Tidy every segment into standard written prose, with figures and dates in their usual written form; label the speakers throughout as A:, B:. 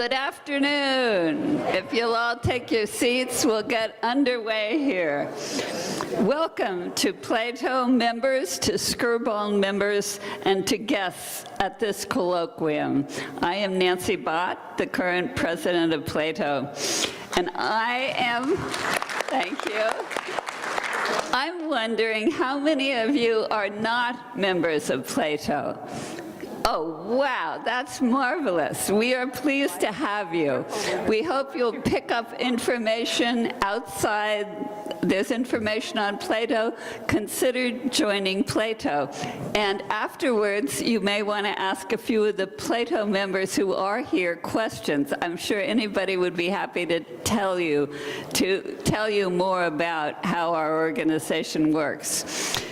A: Good afternoon. If you'll all take your seats, we'll get underway here. Welcome to Plato members, to Skirball members, and to guests at this colloquium. I am Nancy Bott, the current president of Plato, and thank you. I'm wondering how many of you are not members of Plato? Oh, wow, that's marvelous. We are pleased to have you. We hope you'll pick up information outside. There's information on Plato. Consider joining Plato. And afterwards, you may want to ask a few of the Plato members who are here questions. I'm sure anybody would be happy to tell you more about how our organization works.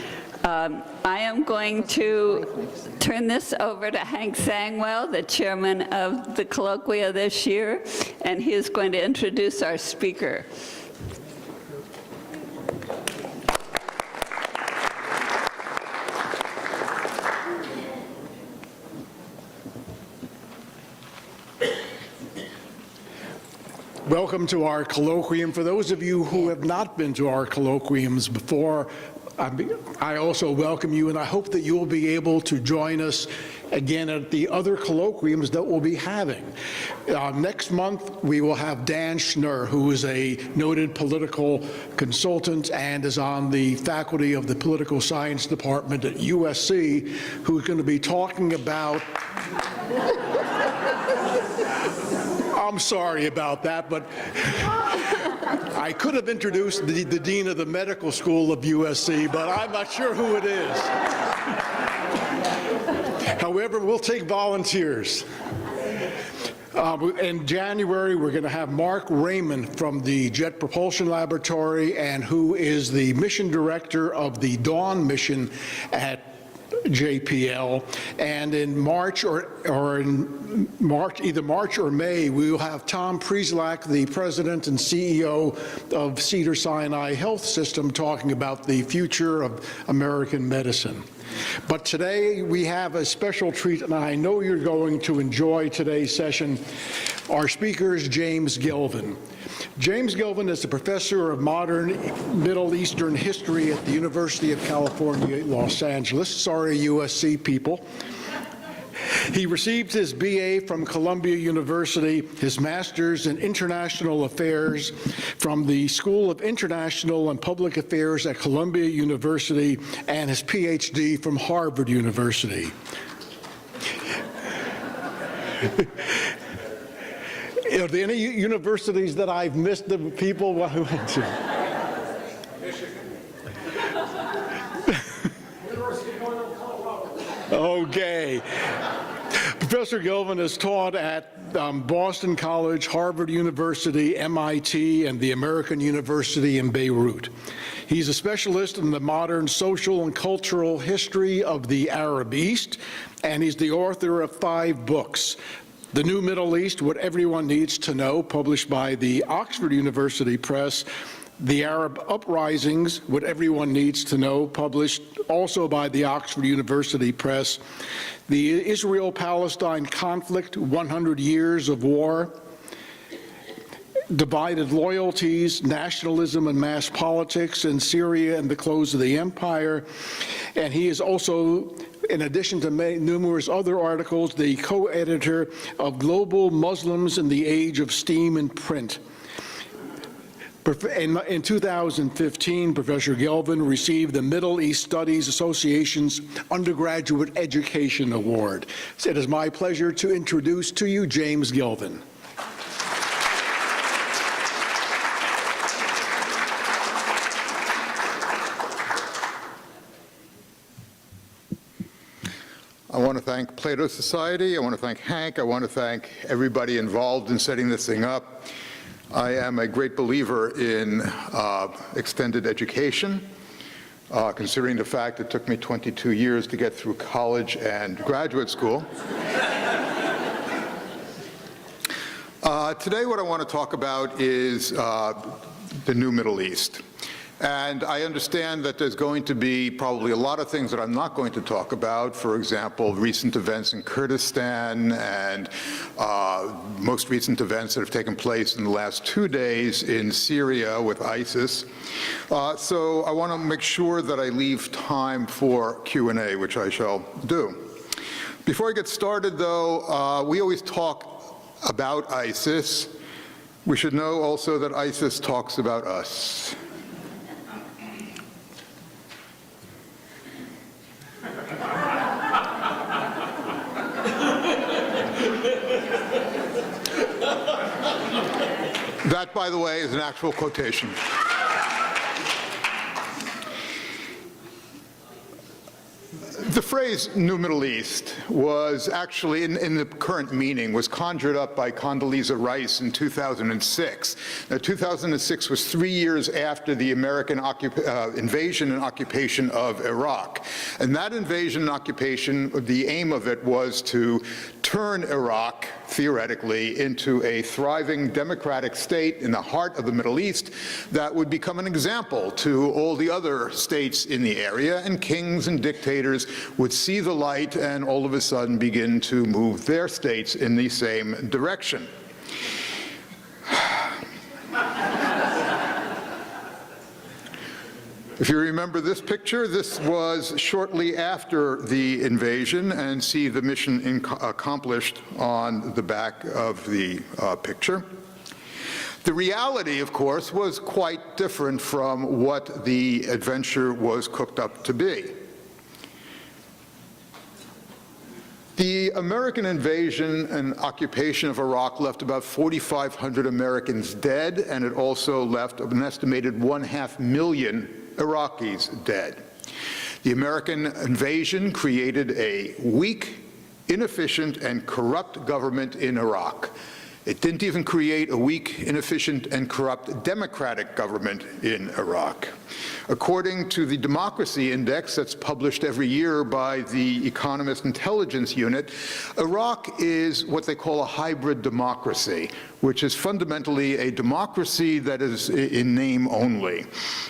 A: I am going to turn this over to Hank Sangwell, the chairman of the colloquia this year, and he is going to introduce our speaker.
B: Welcome to our colloquium. For those of you who have not been to our colloquiums before, I also welcome you, and I hope that you will be able to join us again at the other colloquiums that we'll be having. Next month, we will have Dan Schnur, who is a noted political consultant and is on the faculty of the political science department at USC, who's going to be talking about I'm sorry about that, but I could have introduced the dean of the medical school of USC, but I'm not sure who it is. However, we'll take volunteers. In January, we're going to have Mark Raymond from the Jet Propulsion Laboratory, and who is the mission director of the Dawn mission at JPL, and in March either March or May, we will have Tom Prieslak, the president and CEO of Cedars-Sinai Health System, talking about the future of American medicine. But today we have a special treat, and I know you're going to enjoy today's session. Our speaker is James Gelvin. James Gelvin is a professor of modern Middle Eastern history at the University of California, Los Angeles. Sorry, USC people. He received his BA from Columbia University, his master's in international affairs from the School of International and Public Affairs at Columbia University, and his PhD from Harvard University. Are there any universities that I've missed the people who went to? Michigan. University of Colorado. Okay. Professor Gelvin has taught at Boston College, Harvard University, MIT, and the American University in Beirut. He's a specialist in the modern social and cultural history of the Arab East, and he's the author of 5 books. The New Middle East, What Everyone Needs to Know, published by the Oxford University Press. The Arab Uprisings, What Everyone Needs to Know, published also by the Oxford University Press. The Israel Palestine Conflict, 100 Years of War. Divided Loyalties, Nationalism and Mass Politics in Syria and the Close of the Empire. And he is also, in addition to numerous other articles, the co-editor of Global Muslims in the Age of Steam and Print. In 2015, Professor Gelvin received the Middle East Studies Association's Undergraduate Education Award. It is my pleasure to introduce to you James Gelvin.
C: I want to thank Plato Society, I want to thank Hank, I want to thank everybody involved in setting this thing up. I am a great believer in extended education, considering the fact it took me 22 years to get through college and graduate school. Today what I want to talk about is the New Middle East. And I understand that there's going to be probably a lot of things that I'm not going to talk about. For example, recent events in Kurdistan and most recent events that have taken place in the last 2 days in Syria with ISIS. So I want to make sure that I leave time for Q&A, which I shall do. Before I get started, though, we always talk about ISIS. We should know also that ISIS talks about us. That, by the way, is an actual quotation. The phrase New Middle East was actually, in the current meaning, was conjured up by Condoleezza Rice in 2006. Now, 2006 was 3 years after the American invasion and occupation of Iraq. And that invasion and occupation, the aim of it was to turn Iraq, theoretically, into a thriving democratic state in the heart of the Middle East that would become an example to all the other states in the area, and kings and dictators would see the light and all of a sudden begin to move their states in the same direction. If you remember this picture, this was shortly after the invasion, and see the mission accomplished on the back of the picture. The reality, of course, was quite different from what the adventure was cooked up to be. The American invasion and occupation of Iraq left about 4,500 Americans dead, and it also left an estimated 1.5 million Iraqis dead. The American invasion created a weak, inefficient, and corrupt government in Iraq. It didn't even create a weak, inefficient, and corrupt democratic government in Iraq. According to the Democracy Index that's published every year by the Economist Intelligence Unit, Iraq is what they call a hybrid democracy, which is fundamentally a democracy that is in name only.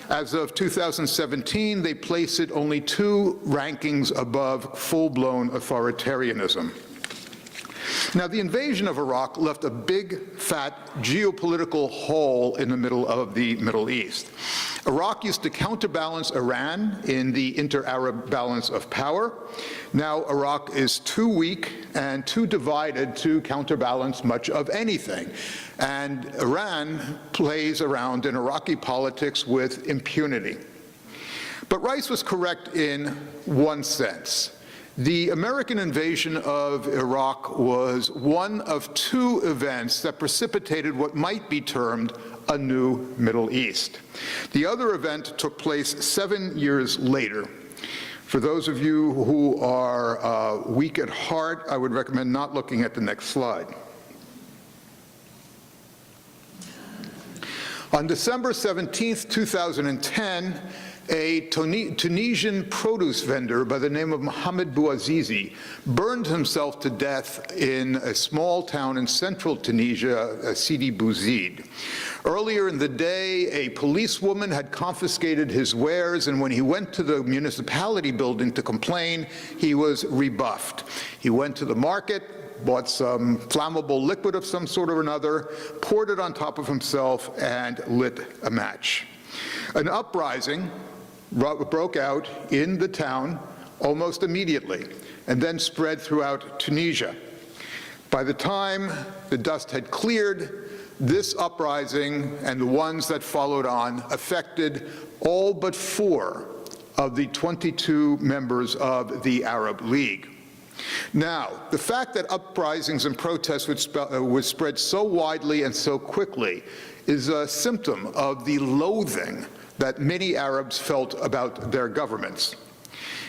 C: As of 2017, they place it only 2 rankings above full-blown authoritarianism. Now, the invasion of Iraq left a big, fat geopolitical hole in the middle of the Middle East. Iraq used to counterbalance Iran in the inter-Arab balance of power. Now Iraq is too weak and too divided to counterbalance much of anything. And Iran plays around in Iraqi politics with impunity. But Rice was correct in one sense. The American invasion of Iraq was one of 2 events that precipitated what might be termed a new Middle East. The other event took place 7 years later. For those of you who are weak at heart, I would recommend not looking at the next slide. On December 17th, 2010, a Tunisian produce vendor by the name of Mohamed Bouazizi burned himself to death in a small town in central Tunisia, Sidi Bouzid. Earlier in the day, a policewoman had confiscated his wares, and when he went to the municipality building to complain, he was rebuffed. He went to the market, bought some flammable liquid of some sort or another, poured it on top of himself, and lit a match. An uprising broke out in the town almost immediately, and then spread throughout Tunisia. By the time the dust had cleared, this uprising and the ones that followed on affected all but 4 of the 22 members of the Arab League. Now, the fact that uprisings and protests would spread so widely and so quickly is a symptom of the loathing that many Arabs felt about their governments.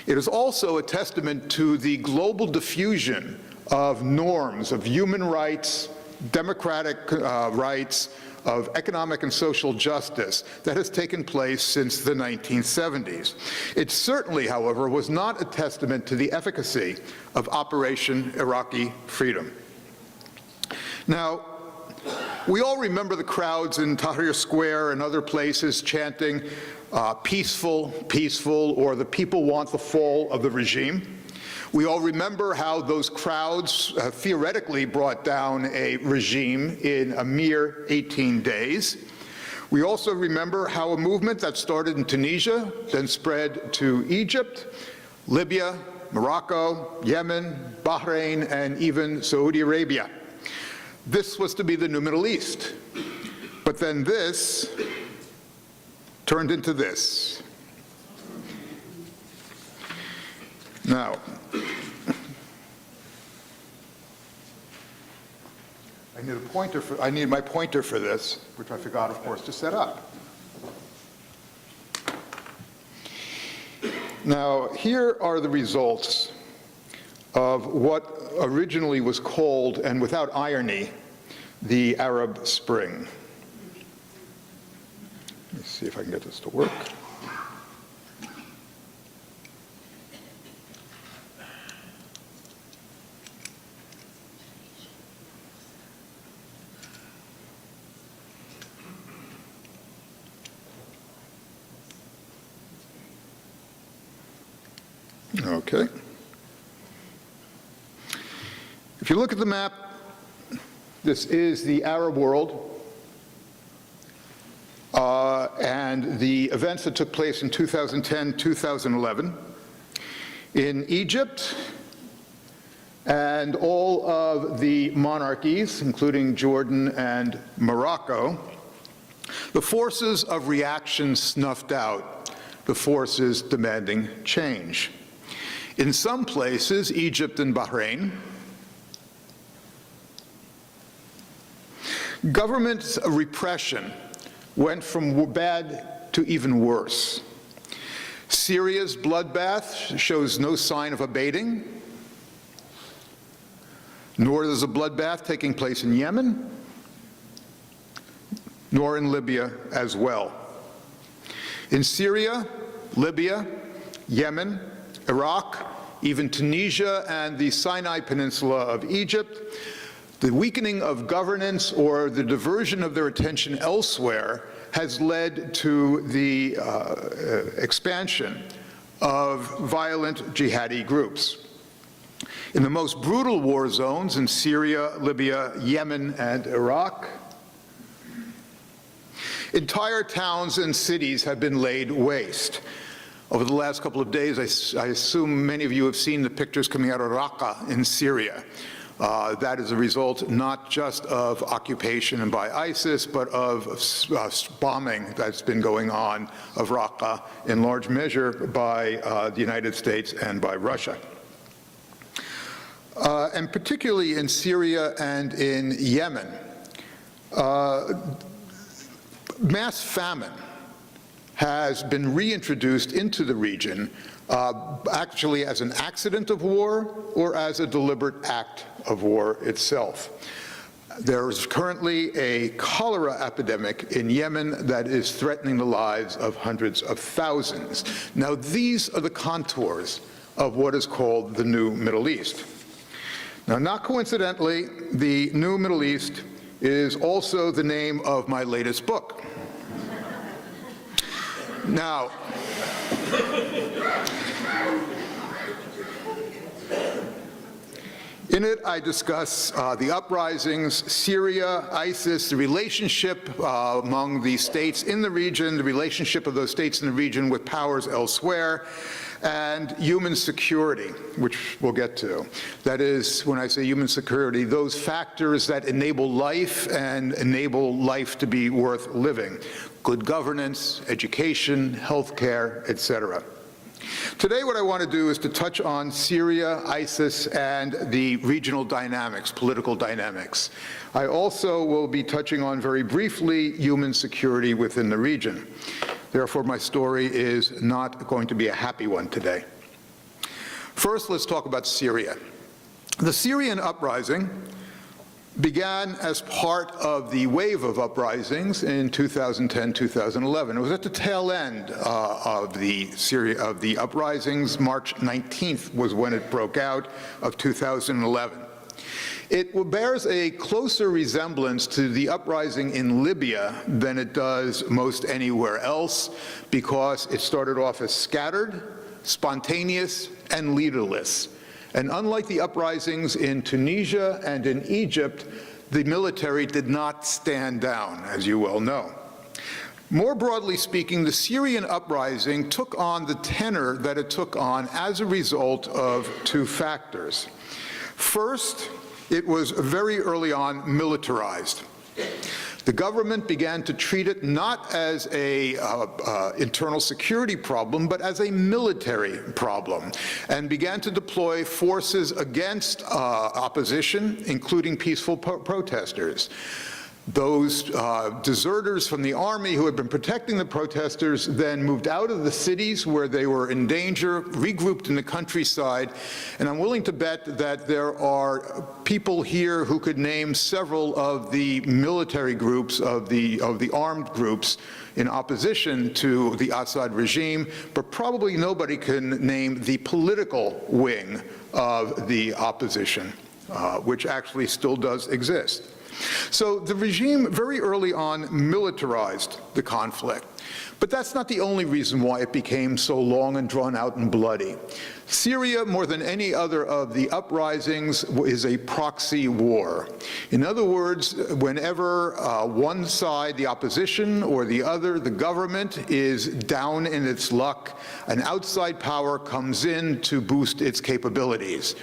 C: It is also a testament to the global diffusion of norms of human rights, democratic rights, of economic and social justice that has taken place since the 1970s. It certainly, however, was not a testament to the efficacy of Operation Iraqi Freedom. Now, We all remember the crowds in Tahrir Square and other places chanting, peaceful, peaceful, or the people want the fall of the regime. We all remember how those crowds theoretically brought down a regime in a mere 18 days. We also remember how a movement that started in Tunisia then spread to Egypt, Libya, Morocco, Yemen, Bahrain, and even Saudi Arabia. This was to be the new Middle East. But then this turned into this. Now, I need my pointer for this, which I forgot, of course, to set up. Now, here are the results of what originally was called, and without irony, the Arab Spring. Let me see if I can get this to work. Okay. If you look at the map, this is the Arab world, and the events that took place in 2010, 2011. In Egypt and all of the monarchies, including Jordan and Morocco, the forces of reaction snuffed out the forces demanding change. In some places, Egypt and Bahrain, government repression went from bad to even worse. Syria's bloodbath shows no sign of abating, nor is a bloodbath taking place in Yemen, nor in Libya as well. In Syria, Libya, Yemen, Iraq, even Tunisia and the Sinai Peninsula of Egypt, the weakening of governance or the diversion of their attention elsewhere has led to the expansion of violent jihadi groups. In the most brutal war zones in Syria, Libya, Yemen, and Iraq, entire towns and cities have been laid waste. Over the last couple of days, I assume many of you have seen the pictures coming out of Raqqa in Syria. That is a result not just of occupation and by ISIS, but of bombing that's been going on of Raqqa in large measure by the United States and by Russia. And particularly in Syria and in Yemen, mass famine has been reintroduced into the region, actually as an accident of war or as a deliberate act of war itself. There is currently a cholera epidemic in Yemen that is threatening the lives of hundreds of thousands. Now, these are the contours of what is called the New Middle East. Now, not coincidentally, the New Middle East is also the name of my latest book. Now, in it, I discuss the uprisings, Syria, ISIS, the relationship among the states in the region, the relationship of those states in the region with powers elsewhere, and human security, which we'll get to. That is, when I say human security, those factors that enable life and enable life to be worth living. Good governance, education, healthcare, etc. Today, what I want to do is to touch on Syria, ISIS, and the regional dynamics, political dynamics. I also will be touching on very briefly human security within the region. Therefore, my story is not going to be a happy one today. First, let's talk about Syria. The Syrian uprising began as part of the wave of uprisings in 2010, 2011. It was at the tail end of the uprisings. March 19th was when it broke out of 2011. It bears a closer resemblance to the uprising in Libya than it does most anywhere else, because it started off as scattered, spontaneous, and leaderless. And unlike the uprisings in Tunisia and in Egypt, the military did not stand down, as you well know. More broadly speaking, the Syrian uprising took on the tenor that it took on as a result of two factors. First, it was very early on militarized. The government began to treat it not as an internal security problem, but as a military problem, and began to deploy forces against opposition, including peaceful protesters. Those deserters from the army who had been protecting the protesters then moved out of the cities where they were in danger, regrouped in the countryside, and I'm willing to bet that there are people here who could name several of the military groups, of the armed groups in opposition to the Assad regime, but probably nobody can name the political wing of the opposition, which actually still does exist. So the regime very early on militarized the conflict. But that's not the only reason why it became so long and drawn out and bloody. Syria, more than any other of the uprisings, is a proxy war. In other words, whenever one side, the opposition, or the other, the government, is down in its luck, an outside power comes in to boost its capabilities.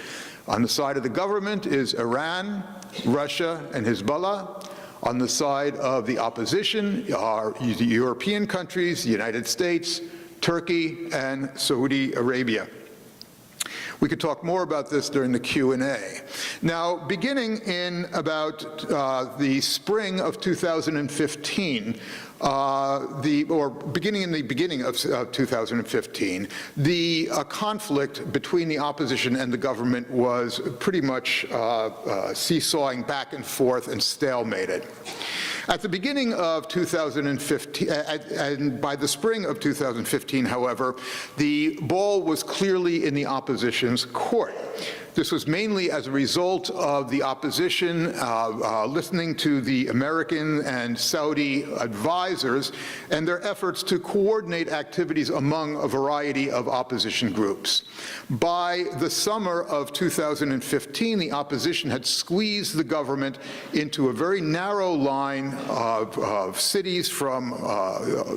C: On the side of the government is Iran, Russia, and Hezbollah. On the side of the opposition are the European countries, the United States, Turkey, and Saudi Arabia. We could talk more about this during the Q&A. Now, beginning in about the spring of 2015, beginning in the beginning of 2015, the conflict between the opposition and the government was pretty much seesawing back and forth and stalemated. At the beginning of 2015, and by the spring of 2015, however, the ball was clearly in the opposition's court. This was mainly as a result of the opposition listening to the American and Saudi advisors and their efforts to coordinate activities among a variety of opposition groups. By the summer of 2015, the opposition had squeezed the government into a very narrow line of cities from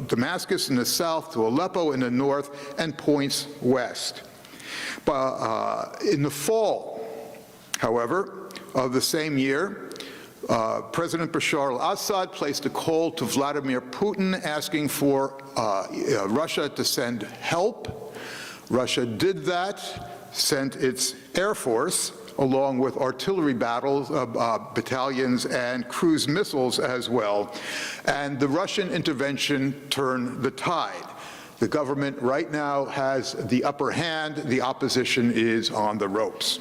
C: Damascus in the south to Aleppo in the north and points west. In the fall, however, of the same year, President Bashar al-Assad placed a call to Vladimir Putin asking for Russia to send help. Russia did that, sent its air force, along with artillery battalions and cruise missiles as well, and the Russian intervention turned the tide. The government right now has the upper hand. The opposition is on the ropes.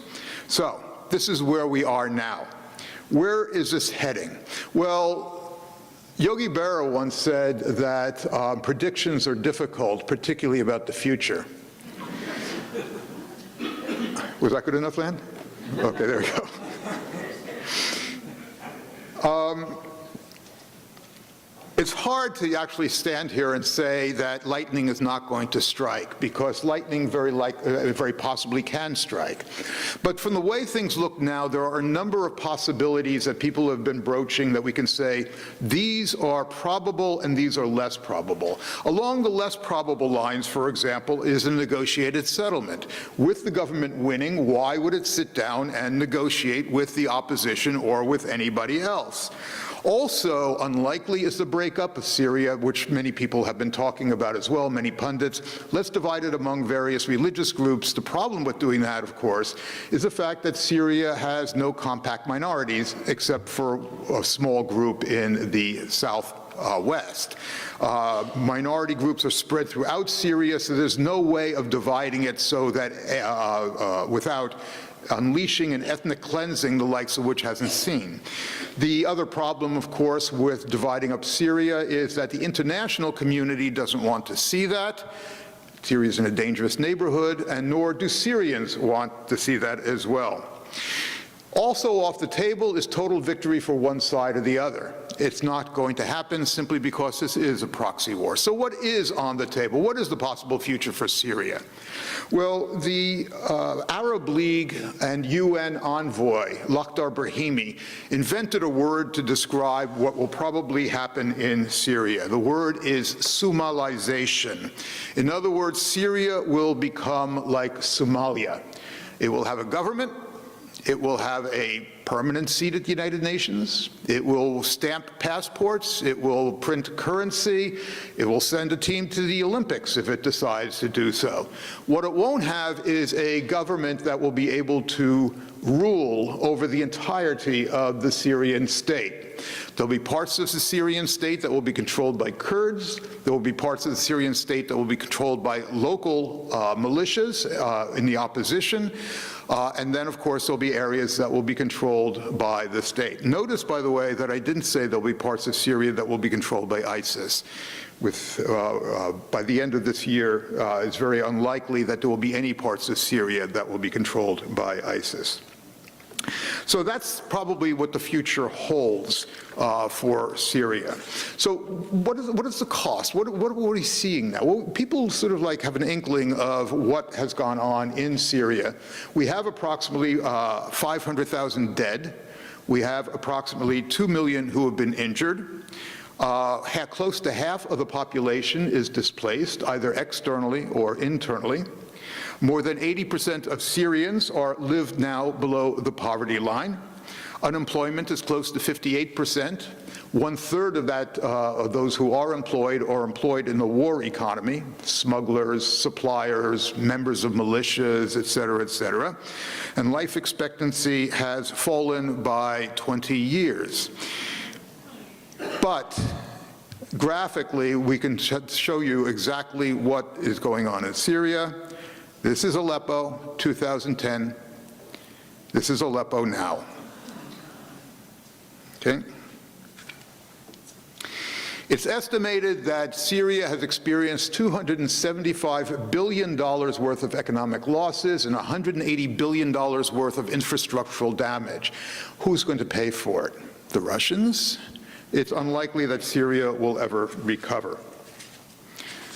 C: So this is where we are now. Where is this heading? Well, Yogi Berra once said that predictions are difficult, particularly about the future. Was that good enough, Lan? Okay, there we go. It's hard to actually stand here and say that lightning is not going to strike, because lightning very possibly can strike. But from the way things look now, there are a number of possibilities that people have been broaching that we can say, these are probable and these are less probable. Along the less probable lines, for example, is a negotiated settlement. With the government winning, why would it sit down and negotiate with the opposition or with anybody else? Also unlikely is the breakup of Syria, which many people have been talking about as well, many pundits. Let's divide it among various religious groups. The problem with doing that, of course, is the fact that Syria has no compact minorities except for a small group in the southwest. Minority groups are spread throughout Syria, so there's no way of dividing it so that without unleashing an ethnic cleansing the likes of which hasn't seen. The other problem, of course, with dividing up Syria is that the international community doesn't want to see that. Syria is in a dangerous neighborhood, and nor do Syrians want to see that as well. Also off the table is total victory for one side or the other. It's not going to happen simply because this is a proxy war. So what is on the table? What is the possible future for Syria? Well, the Arab League and UN envoy, Lakhdar Brahimi, invented a word to describe what will probably happen in Syria. The word is Somalization. In other words, Syria will become like Somalia. It will have a government. It will have a permanent seat at the United Nations. It will stamp passports. It will print currency. It will send a team to the Olympics if it decides to do so. What it won't have is a government that will be able to rule over the entirety of the Syrian state. There'll be parts of the Syrian state that will be controlled by Kurds. There will be parts of the Syrian state that will be controlled by local militias in the opposition. And then, of course, there'll be areas that will be controlled by the state. Notice, by the way, that I didn't say there'll be parts of Syria that will be controlled by ISIS. By the end of this year, it's very unlikely that there will be any parts of Syria that will be controlled by ISIS. So that's probably what the future holds for Syria. So what is the cost? What are we seeing now? Well, people sort of like have an inkling of what has gone on in Syria. We have approximately 500,000 dead. We have approximately 2 million who have been injured. Close to half of the population is displaced, either externally or internally. More than 80% of Syrians live now below the poverty line. Unemployment is close to 58%. One-third of that, of those who are employed in the war economy, smugglers, suppliers, members of militias, et cetera, and life expectancy has fallen by 20 years. But graphically, we can show you exactly what is going on in Syria. This is Aleppo, 2010. This is Aleppo now. Okay? It's estimated that Syria has experienced $275 billion worth of economic losses and $180 billion worth of infrastructural damage. Who's going to pay for it? The Russians? It's unlikely that Syria will ever recover.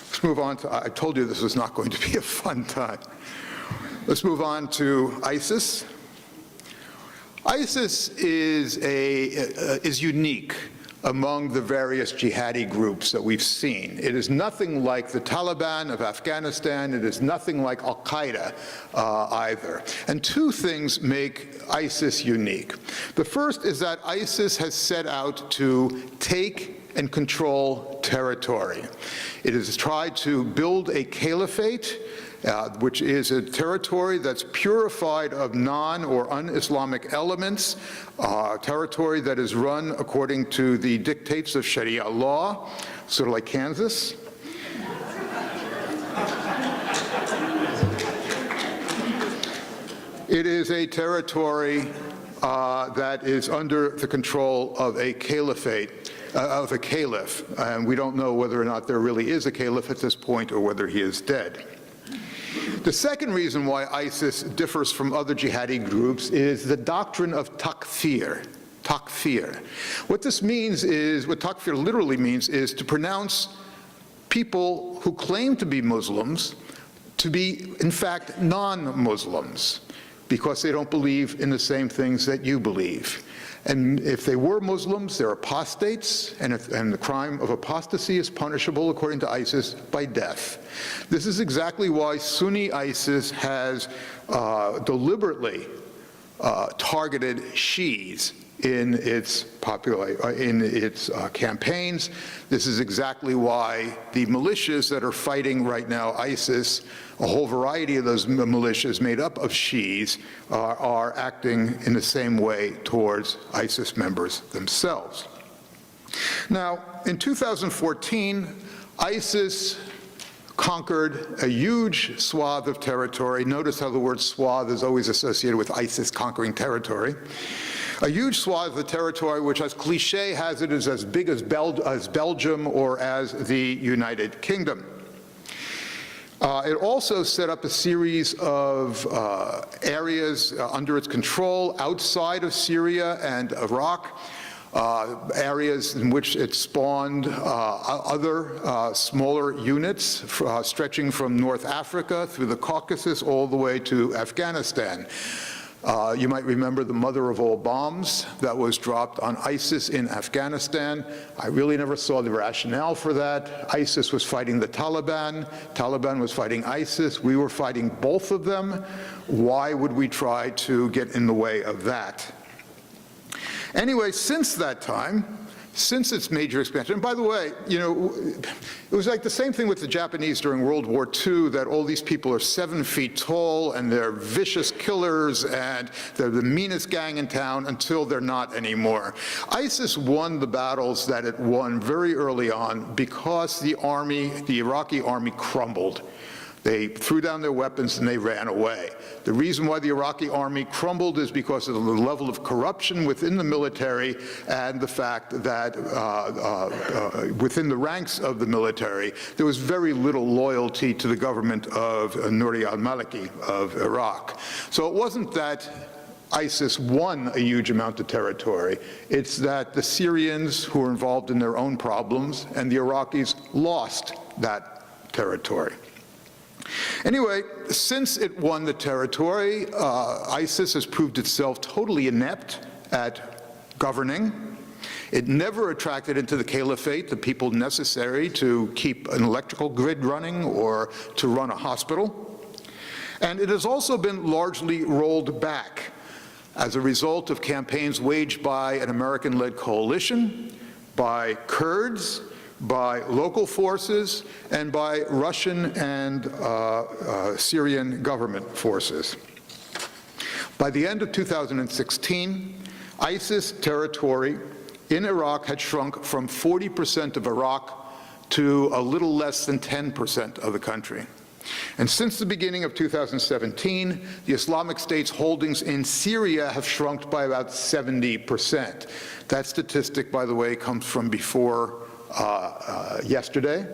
C: Let's move on to, I told you this was not going to be a fun time. Let's move on to ISIS. ISIS is unique among the various jihadi groups that we've seen. It is nothing like the Taliban of Afghanistan. It is nothing like Al-Qaeda either. And two things make ISIS unique. The first is that ISIS has set out to take and control territory. It has tried to build a caliphate, which is a territory that's purified of non- or un-Islamic elements, territory that is run according to the dictates of Sharia law, sort of like Kansas. It is a territory that is under the control of a caliphate, of a caliph, and we don't know whether or not there really is a caliph at this point or whether he is dead. The second reason why ISIS differs from other jihadi groups is the doctrine of takfir. Takfir. What this means is, what takfir literally means, is to pronounce people who claim to be Muslims to be, in fact, non-Muslims, because they don't believe in the same things that you believe. And if they were Muslims, they're apostates, and the crime of apostasy is punishable, according to ISIS, by death. This is exactly why Sunni ISIS has deliberately targeted Shias in its campaigns. This is exactly why the militias that are fighting right now ISIS, a whole variety of those militias made up of Shias, are acting in the same way towards ISIS members themselves. Now, in 2014, ISIS conquered a huge swath of territory. Notice how the word swath is always associated with ISIS conquering territory. A huge swath of the territory, which, as cliche has it, is as big as Belgium or as the United Kingdom. It also set up a series of areas under its control outside of Syria and Iraq, areas in which it spawned other smaller units stretching from North Africa through the Caucasus all the way to Afghanistan. You might remember the mother of all bombs that was dropped on ISIS in Afghanistan. I really never saw the rationale for that. ISIS was fighting the Taliban. Taliban was fighting ISIS. We were fighting both of them. Why would we try to get in the way of that? Anyway, since that time, since its major expansion, and by the way, you know, it was like the same thing with the Japanese during World War II, that all these people are 7 feet tall and they're vicious killers and they're the meanest gang in town until they're not anymore. ISIS won the battles that it won very early on because the Iraqi army crumbled. They threw down their weapons and they ran away. The reason why the Iraqi army crumbled is because of the level of corruption within the military and the fact that within the ranks of the military, there was very little loyalty to the government of Nouri al-Maliki of Iraq. So it wasn't that ISIS won a huge amount of territory. It's that the Syrians, who were involved in their own problems, and the Iraqis lost that territory. Anyway, since it won the territory, ISIS has proved itself totally inept at governing. It never attracted into the caliphate the people necessary to keep an electrical grid running or to run a hospital. And it has also been largely rolled back as a result of campaigns waged by an American-led coalition, by Kurds, by local forces, and by Russian and Syrian government forces. By the end of 2016, ISIS territory in Iraq had shrunk from 40% of Iraq to a little less than 10% of the country. And since the beginning of 2017, the Islamic State's holdings in Syria have shrunk by about 70%. That statistic, by the way, comes from before yesterday,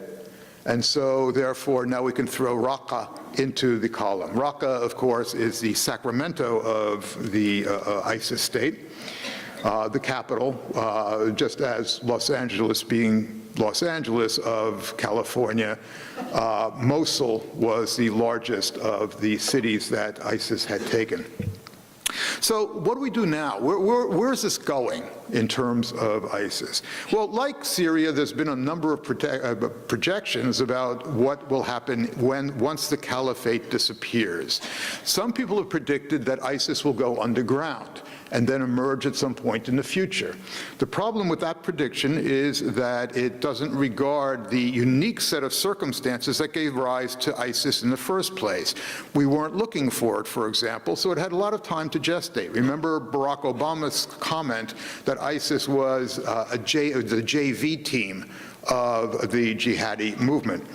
C: and so therefore now we can throw Raqqa into the column. Raqqa, of course, is the Sacramento of the ISIS state, the capital, just as Los Angeles being Los Angeles of California. Mosul was the largest of the cities that ISIS had taken. So what do we do now? Where is this going in terms of ISIS? Well, like Syria, there's been a number of projections about what will happen once the caliphate disappears. Some people have predicted that ISIS will go underground and then emerge at some point in the future. The problem with that prediction is that it doesn't regard the unique set of circumstances that gave rise to ISIS in the first place. We weren't looking for it, for example, so it had a lot of time to gestate. Remember Barack Obama's comment that ISIS was the JV team of the jihadi movement.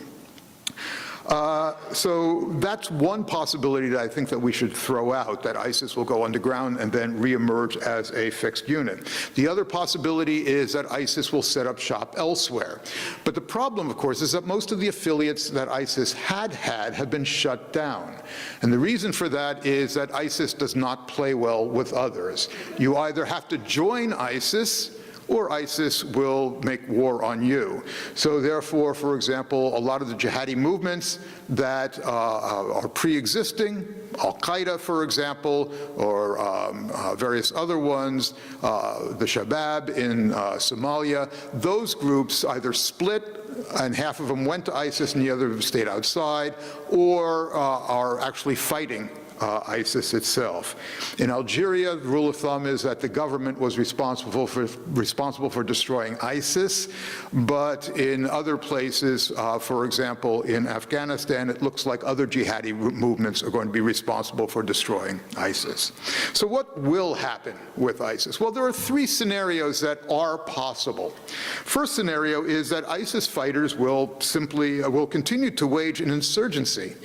C: So that's one possibility that I think that we should throw out, that ISIS will go underground and then reemerge as a fixed unit. The other possibility is that ISIS will set up shop elsewhere. But the problem, of course, is that most of the affiliates that ISIS had have been shut down. And the reason for that is that ISIS does not play well with others. You either have to join ISIS, or ISIS will make war on you. So therefore, for example, a lot of the jihadi movements that are pre-existing, Al-Qaeda, for example, or various other ones, the Shabab in Somalia, those groups either split and half of them went to ISIS and the other stayed outside, or are actually fighting ISIS itself. In Algeria, the rule of thumb is that the government was responsible for destroying ISIS, but in other places, for example, in Afghanistan, it looks like other jihadi movements are going to be responsible for destroying ISIS. So what will happen with ISIS? Well, there are three scenarios that are possible. First scenario is that ISIS fighters will continue to wage an insurgency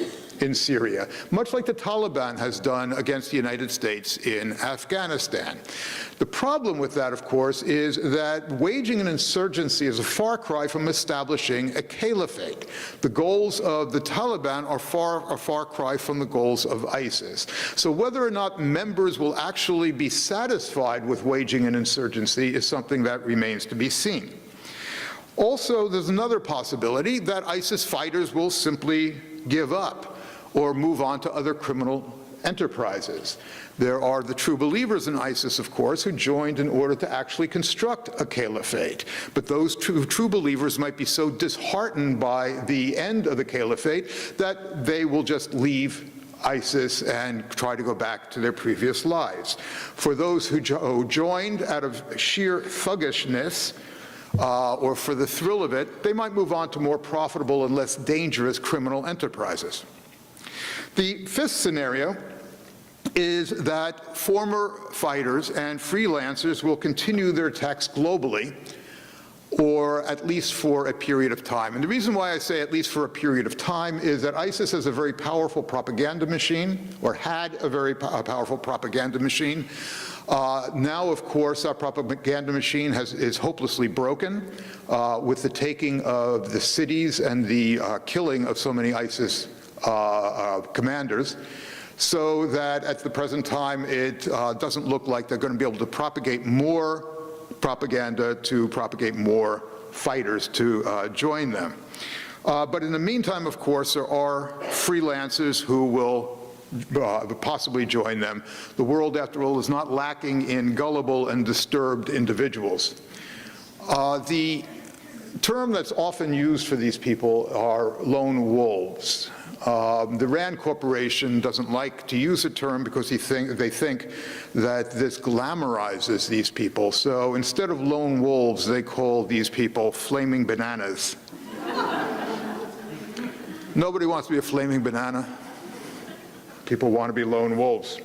C: in Syria, much like the Taliban has done against the United States in Afghanistan. The problem with that, of course, is that waging an insurgency is a far cry from establishing a caliphate. The goals of the Taliban are a far cry from the goals of ISIS. So whether or not members will actually be satisfied with waging an insurgency is something that remains to be seen. Also, there's another possibility that ISIS fighters will simply give up or move on to other criminal enterprises. There are the true believers in ISIS, of course, who joined in order to actually construct a caliphate. But those true believers might be so disheartened by the end of the caliphate that they will just leave ISIS and try to go back to their previous lives. For those who joined out of sheer thuggishness, or for the thrill of it, they might move on to more profitable and less dangerous criminal enterprises. The fifth scenario is that former fighters and freelancers will continue their attacks globally, or at least for a period of time. And the reason why I say at least for a period of time is that ISIS has a very powerful propaganda machine, or had a very powerful propaganda machine. Now, of course, our propaganda machine is hopelessly broken with the taking of the cities and the killing of so many ISIS commanders, so that at the present time it doesn't look like they're going to be able to propagate more propaganda to propagate more fighters to join them. But in the meantime, of course, there are freelancers who will possibly join them. The world, after all, is not lacking in gullible and disturbed individuals. The term that's often used for these people are lone wolves. The Rand Corporation doesn't like to use the term because they think that this glamorizes these people. So instead of lone wolves, they call these people flaming bananas. Nobody wants to be a flaming banana. People want to be lone wolves.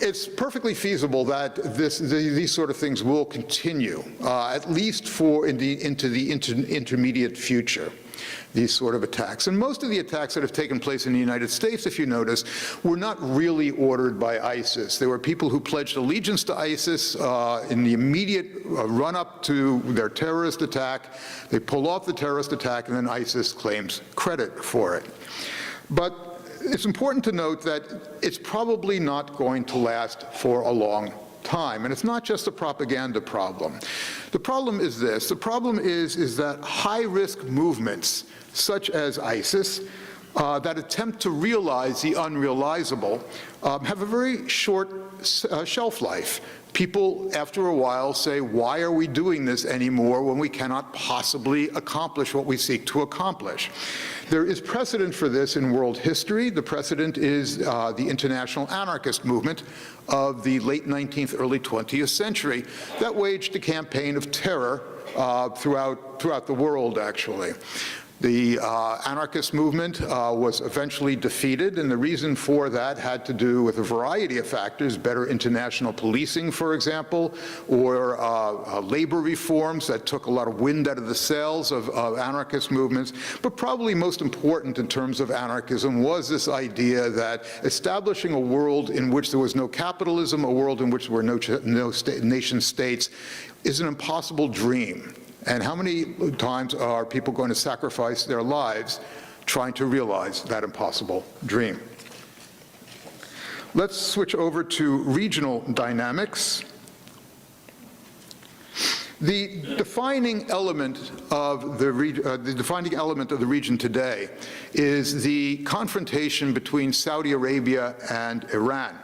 C: It's perfectly feasible that these sort of things will continue, at least into the intermediate future, these sort of attacks. And most of the attacks that have taken place in the United States, if you notice, were not really ordered by ISIS. There were people who pledged allegiance to ISIS in the immediate run-up to their terrorist attack. They pull off the terrorist attack, and then ISIS claims credit for it. But it's important to note that it's probably not going to last for a long time. And it's not just a propaganda problem. The problem is this. The problem is that high-risk movements, such as ISIS, that attempt to realize the unrealizable, have a very short shelf life. People, after a while, say, why are we doing this anymore when we cannot possibly accomplish what we seek to accomplish? There is precedent for this in world history. The precedent is the international anarchist movement of the late 19th, early 20th century that waged a campaign of terror throughout the world, actually. The anarchist movement was eventually defeated, and the reason for that had to do with a variety of factors: better international policing, for example, or labor reforms that took a lot of wind out of the sails of anarchist movements. But probably most important in terms of anarchism was this idea that establishing a world in which there was no capitalism, a world in which there were no nation states, is an impossible dream. And how many times are people going to sacrifice their lives trying to realize that impossible dream? Let's switch over to regional dynamics. The defining element of the region today is the confrontation between Saudi Arabia and Iran.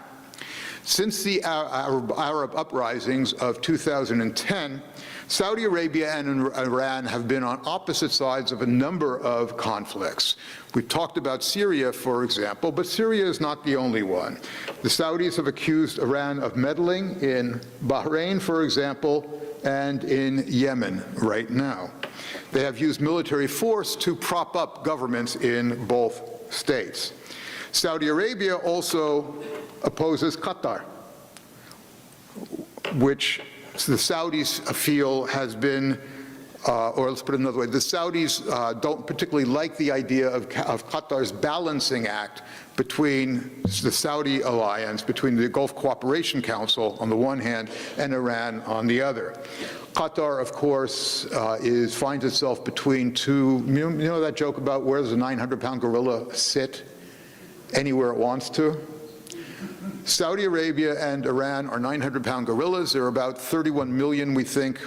C: Since the Arab uprisings of 2010, Saudi Arabia and Iran have been on opposite sides of a number of conflicts. We've talked about Syria, for example, but Syria is not the only one. The Saudis have accused Iran of meddling in Bahrain, for example, and in Yemen right now. They have used military force to prop up governments in both states. Saudi Arabia also opposes Qatar, which the Saudis feel has been or let's put it another way, the Saudis don't particularly like the idea of Qatar's balancing act between the Saudi alliance, between the Gulf Cooperation Council on the one hand and Iran on the other. Qatar, of course, finds itself between two, you know that joke about where does a 900-pound gorilla sit? Anywhere it wants to. Saudi Arabia and Iran are 900-pound gorillas. There are about 31 million, we think.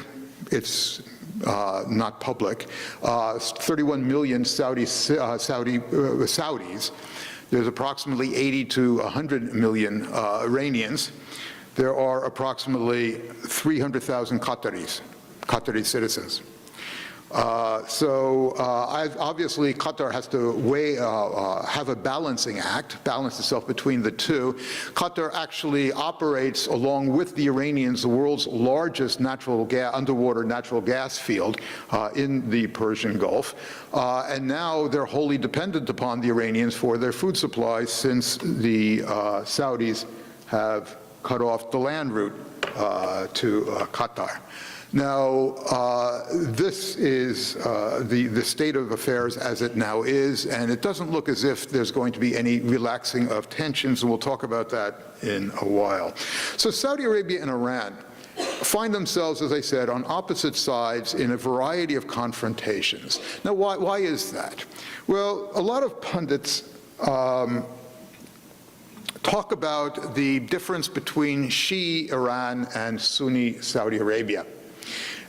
C: It's not public. 31 million Saudis. There's approximately 80 to 100 million Iranians. There are approximately 300,000 Qatari citizens. Obviously Qatar has to have a balancing act, balance itself between the two. Qatar actually operates, along with the Iranians, the world's largest underwater natural gas field in the Persian Gulf. And now they're wholly dependent upon the Iranians for their food supplies, since the Saudis have cut off the land route to Qatar. Now, this is the state of affairs as it now is, and it doesn't look as if there's going to be any relaxing of tensions, and we'll talk about that in a while. So Saudi Arabia and Iran find themselves, as I said, on opposite sides in a variety of confrontations. Now, why is that? Well, a lot of pundits talk about the difference between Shia Iran and Sunni Saudi Arabia.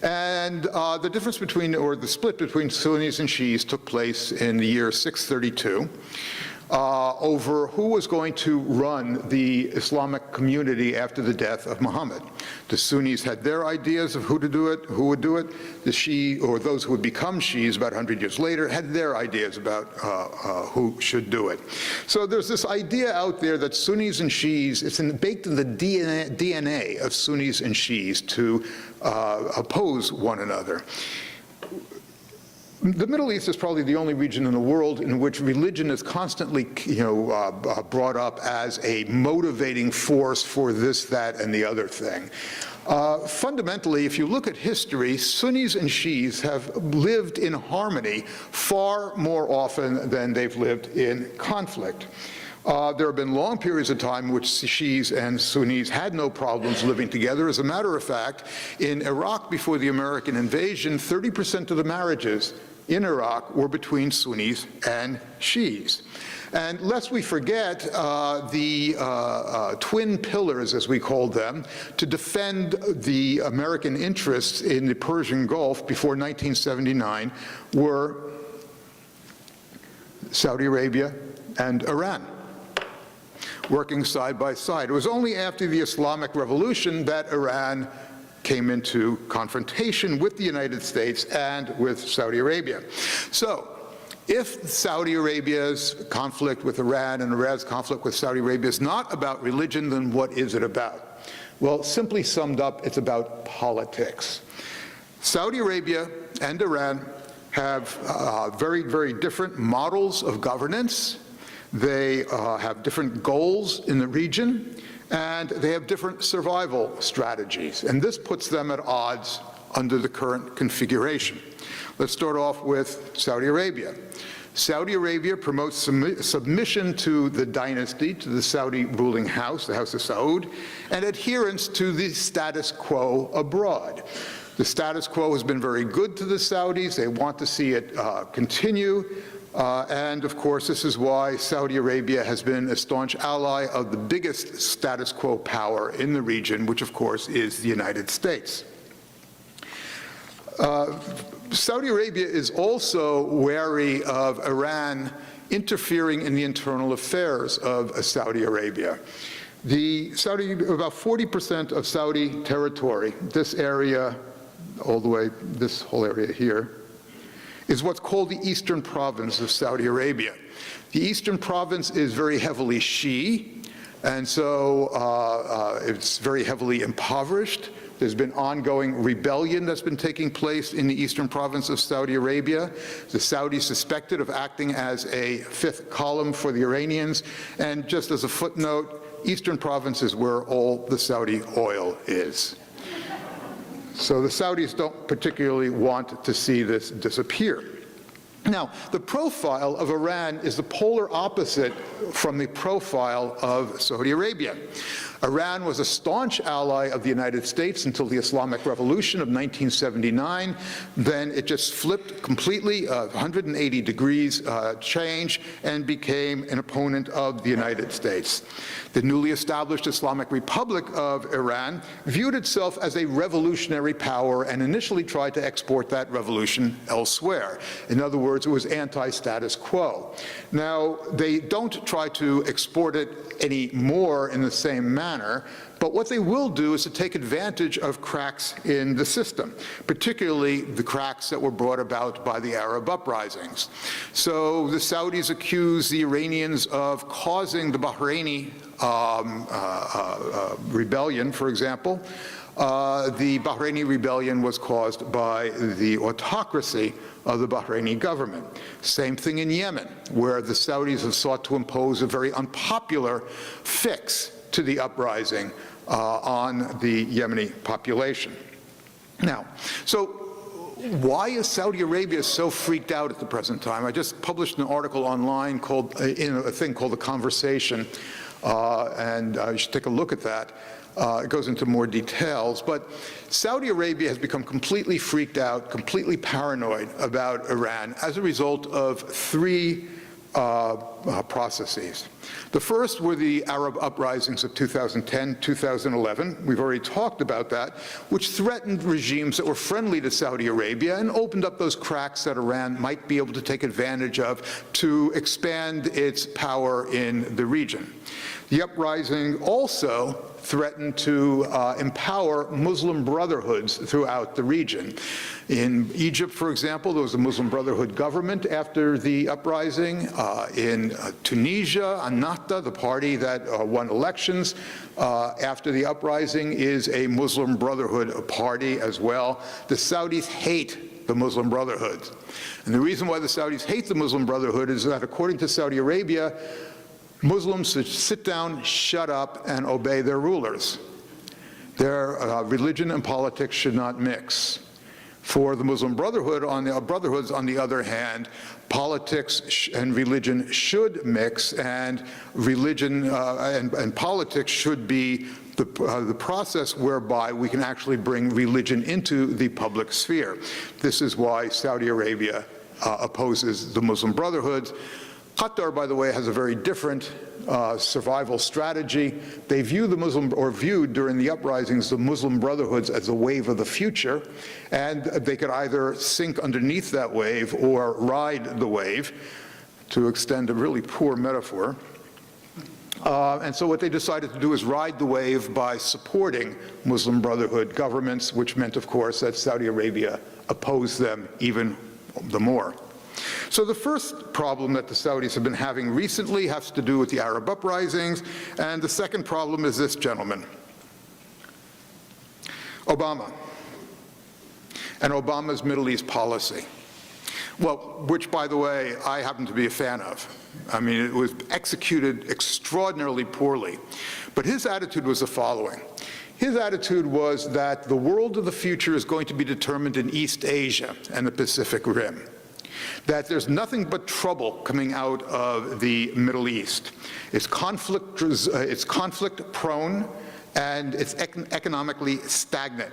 C: And the difference between, or the split between Sunnis and Shias took place in the year 632 over who was going to run the Islamic community after the death of Muhammad. The Sunnis had their ideas of who to do it, who would do it. The Shia, or those who would become Shias about 100 years later, had their ideas about who should do it. So there's this idea out there that Sunnis and Shias, it's baked in the DNA of Sunnis and Shias to oppose one another. The Middle East is probably the only region in the world in which religion is constantly, brought up as a motivating force for this, that, and the other thing. Fundamentally, if you look at history, Sunnis and Shias have lived in harmony far more often than they've lived in conflict. There have been long periods of time in which Shias and Sunnis had no problems living together. As a matter of fact, in Iraq before the American invasion, 30% of the marriages in Iraq were between Sunnis and Shias. And lest we forget the twin pillars, as we called them, to defend the American interests in the Persian Gulf before 1979 were Saudi Arabia and Iran, working side by side. It was only after the Islamic Revolution that Iran came into confrontation with the United States and with Saudi Arabia. So, if Saudi Arabia's conflict with Iran and Iran's conflict with Saudi Arabia is not about religion, then what is it about? Well, simply summed up, it's about politics. Saudi Arabia and Iran have very, very different models of governance. They have different goals in the region, and they have different survival strategies. And this puts them at odds under the current configuration. Let's start off with Saudi Arabia. Saudi Arabia promotes submission to the dynasty, to the Saudi ruling house, the House of Saud, and adherence to the status quo abroad. The status quo has been very good to the Saudis. They want to see it continue. And of course, this is why Saudi Arabia has been a staunch ally of the biggest status quo power in the region, which of course is the United States. Saudi Arabia is also wary of Iran interfering in the internal affairs of Saudi Arabia. About 40% of Saudi territory, this area, all the way, this whole area here, is what's called the Eastern Province of Saudi Arabia. The Eastern Province is very heavily Shia, and so it's very heavily impoverished. There's been ongoing rebellion that's been taking place in the Eastern Province of Saudi Arabia. The Saudis suspected of acting as a fifth column for the Iranians, and just as a footnote, Eastern Province is where all the Saudi oil is. So the Saudis don't particularly want to see this disappear. Now, the profile of Iran is the polar opposite from the profile of Saudi Arabia. Iran was a staunch ally of the United States until the Islamic Revolution of 1979. Then it just flipped completely, 180 degrees change, and became an opponent of the United States. The newly established Islamic Republic of Iran viewed itself as a revolutionary power and initially tried to export that revolution elsewhere. In other words, it was anti-status quo. Now, they don't try to export it anymore in the same manner, but what they will do is to take advantage of cracks in the system, particularly the cracks that were brought about by the Arab uprisings. So the Saudis accuse the Iranians of causing the Bahraini rebellion, for example. The Bahraini rebellion was caused by the autocracy of the Bahraini government. Same thing in Yemen, where the Saudis have sought to impose a very unpopular fix to the uprising on the Yemeni population. Now, so why is Saudi Arabia so freaked out at the present time? I just published an article online called, in a thing called The Conversation, and you should take a look at that. It goes into more details, but Saudi Arabia has become completely freaked out, completely paranoid about Iran as a result of three processes. The first were the Arab uprisings of 2010, 2011. We've already talked about that, which threatened regimes that were friendly to Saudi Arabia and opened up those cracks that Iran might be able to take advantage of to expand its power in the region. The uprising also threatened to empower Muslim brotherhoods throughout the region. In Egypt, for example, there was a Muslim Brotherhood government after the uprising. In Tunisia, Ennahda, the party that won elections after the uprising, is a Muslim Brotherhood party as well. The Saudis hate the Muslim Brotherhood. And the reason why the Saudis hate the Muslim Brotherhood is that, according to Saudi Arabia, Muslims should sit down, shut up, and obey their rulers. Their religion and politics should not mix. For the Muslim Brotherhoods, on the other hand, politics and religion should mix, and religion and politics should be the process whereby we can actually bring religion into the public sphere. This is why Saudi Arabia opposes the Muslim Brotherhoods. Qatar, by the way, has a very different survival strategy. They view the viewed during the uprisings the Muslim Brotherhoods as a wave of the future, and they could either sink underneath that wave or ride the wave, to extend a really poor metaphor. And so what they decided to do is ride the wave by supporting Muslim Brotherhood governments, which meant, of course, that Saudi Arabia opposed them even the more. So the first problem that the Saudis have been having recently has to do with the Arab uprisings, and the second problem is this gentleman, Obama, and Obama's Middle East policy. Well, which, by the way, I happen to be a fan of. I mean, it was executed extraordinarily poorly. But his attitude was the following. His attitude was that the world of the future is going to be determined in East Asia and the Pacific Rim. That there's nothing but trouble coming out of the Middle East. It's conflict-prone, and it's economically stagnant.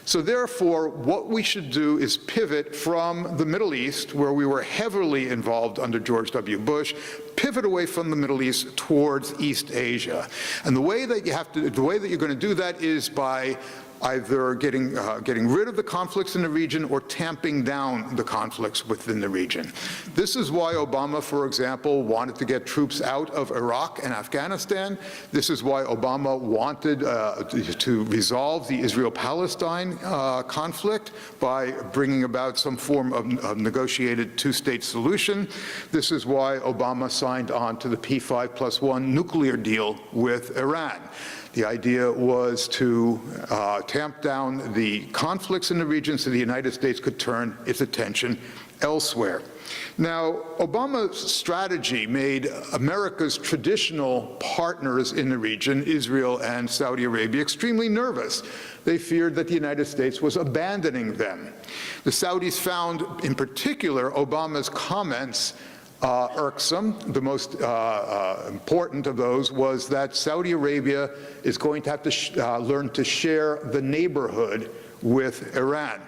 C: So therefore, what we should do is pivot from the Middle East, where we were heavily involved under George W. Bush, pivot away from the Middle East towards East Asia. And the way that you're going to do that is by either getting rid of the conflicts in the region or tamping down the conflicts within the region. This is why Obama, for example, wanted to get troops out of Iraq and Afghanistan. This is why Obama wanted to resolve the Israel Palestine conflict by bringing about some form of negotiated two-state solution. This is why Obama signed on to the P5+1 nuclear deal with Iran. The idea was to tamp down the conflicts in the region so the United States could turn its attention elsewhere. Now, Obama's strategy made America's traditional partners in the region, Israel and Saudi Arabia, extremely nervous. They feared that the United States was abandoning them. The Saudis found, in particular, Obama's comments irksome. The most important of those was that Saudi Arabia is going to have to learn to share the neighborhood with Iran.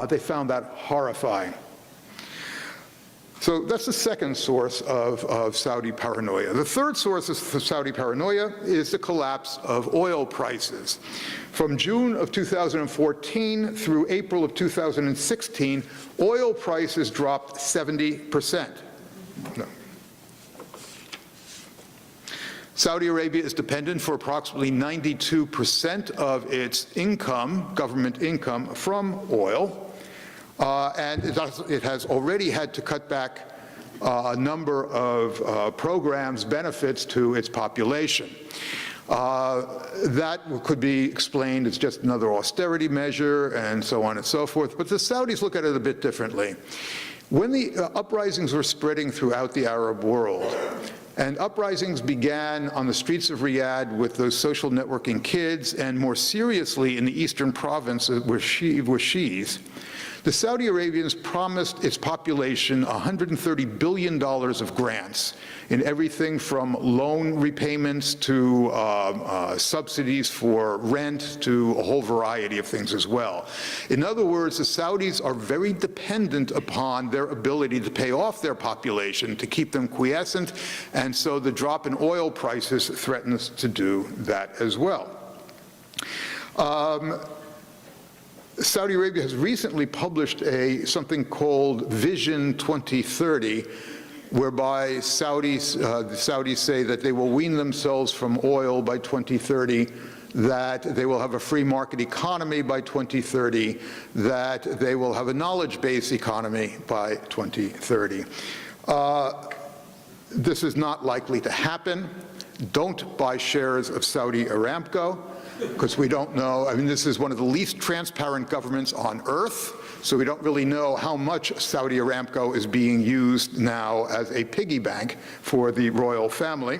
C: They found that horrifying. So that's the second source of Saudi paranoia. The third source of Saudi paranoia is the collapse of oil prices. From June of 2014 through April of 2016, oil prices dropped 70%. No. Saudi Arabia is dependent for approximately 92% of its income, government income, from oil. And it has already had to cut back a number of programs, benefits to its population. That could be explained as just another austerity measure and so on and so forth, but the Saudis look at it a bit differently. When the uprisings were spreading throughout the Arab world, and uprisings began on the streets of Riyadh with those social networking kids, and more seriously in the eastern provinces where Shiis, the Saudi Arabians promised its population $130 billion of grants in everything from loan repayments to subsidies for rent to a whole variety of things as well. In other words, the Saudis are very dependent upon their ability to pay off their population, to keep them quiescent, and so the drop in oil prices threatens to do that as well. Saudi Arabia has recently published something called Vision 2030, whereby the Saudis say that they will wean themselves from oil by 2030, that they will have a free market economy by 2030, that they will have a knowledge-based economy by 2030. This is not likely to happen. Don't buy shares of Saudi Aramco, because we don't know. I mean, this is one of the least transparent governments on earth, so we don't really know how much Saudi Aramco is being used now as a piggy bank for the royal family.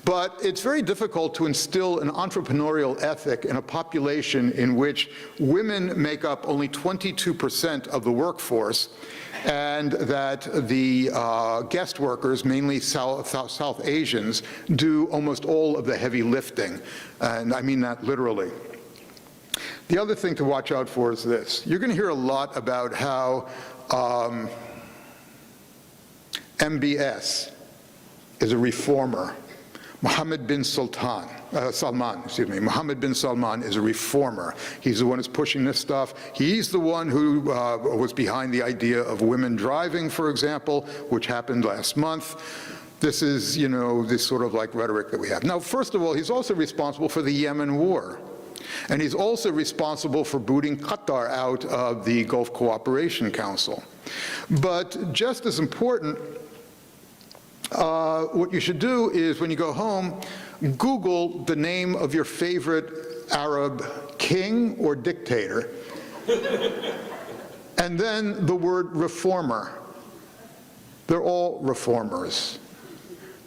C: But it's very difficult to instill an entrepreneurial ethic in a population in which women make up only 22% of the workforce, and that the guest workers, mainly South Asians, do almost all of the heavy lifting. And I mean that literally. The other thing to watch out for is this. You're going to hear a lot about how MBS is a reformer. Mohammed bin Salman is a reformer. He's the one who's pushing this stuff. He's the one who was behind the idea of women driving, for example, which happened last month. This is, you know, this sort of like rhetoric that we have. Now, first of all, he's also responsible for the Yemen war. And he's also responsible for booting Qatar out of the Gulf Cooperation Council. But just as important, what you should do is, when you go home, Google the name of your favorite Arab king or dictator, and then the word reformer. They're all reformers.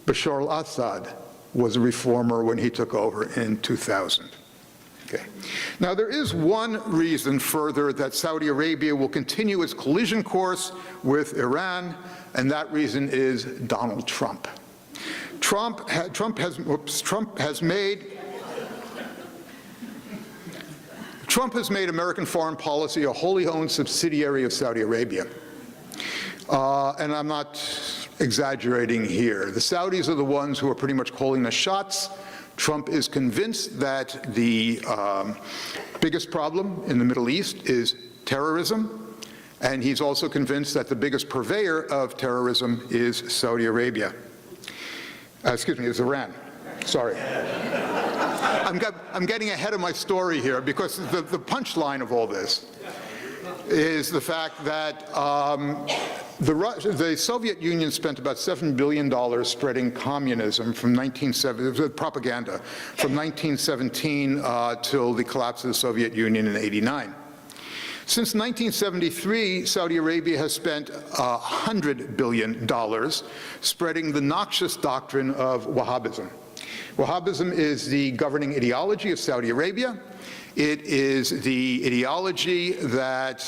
C: Bashar al-Assad was a reformer when he took over in 2000. Okay. Now, there is one reason further that Saudi Arabia will continue its collision course with Iran, and that reason is Donald Trump. Trump has made American foreign policy a wholly owned subsidiary of Saudi Arabia. And I'm not exaggerating here. The Saudis are the ones who are pretty much calling the shots. Trump is convinced that the biggest problem in the Middle East is terrorism. And he's also convinced that the biggest purveyor of terrorism is Saudi Arabia. Is Iran. Sorry. I'm getting ahead of my story here, because the punchline of all this is the fact that the Soviet Union spent about $7 billion spreading communism from propaganda from 1917 till the collapse of the Soviet Union in '89. Since 1973, Saudi Arabia has spent $100 billion spreading the noxious doctrine of Wahhabism. Wahhabism is the governing ideology of Saudi Arabia. It is the ideology that,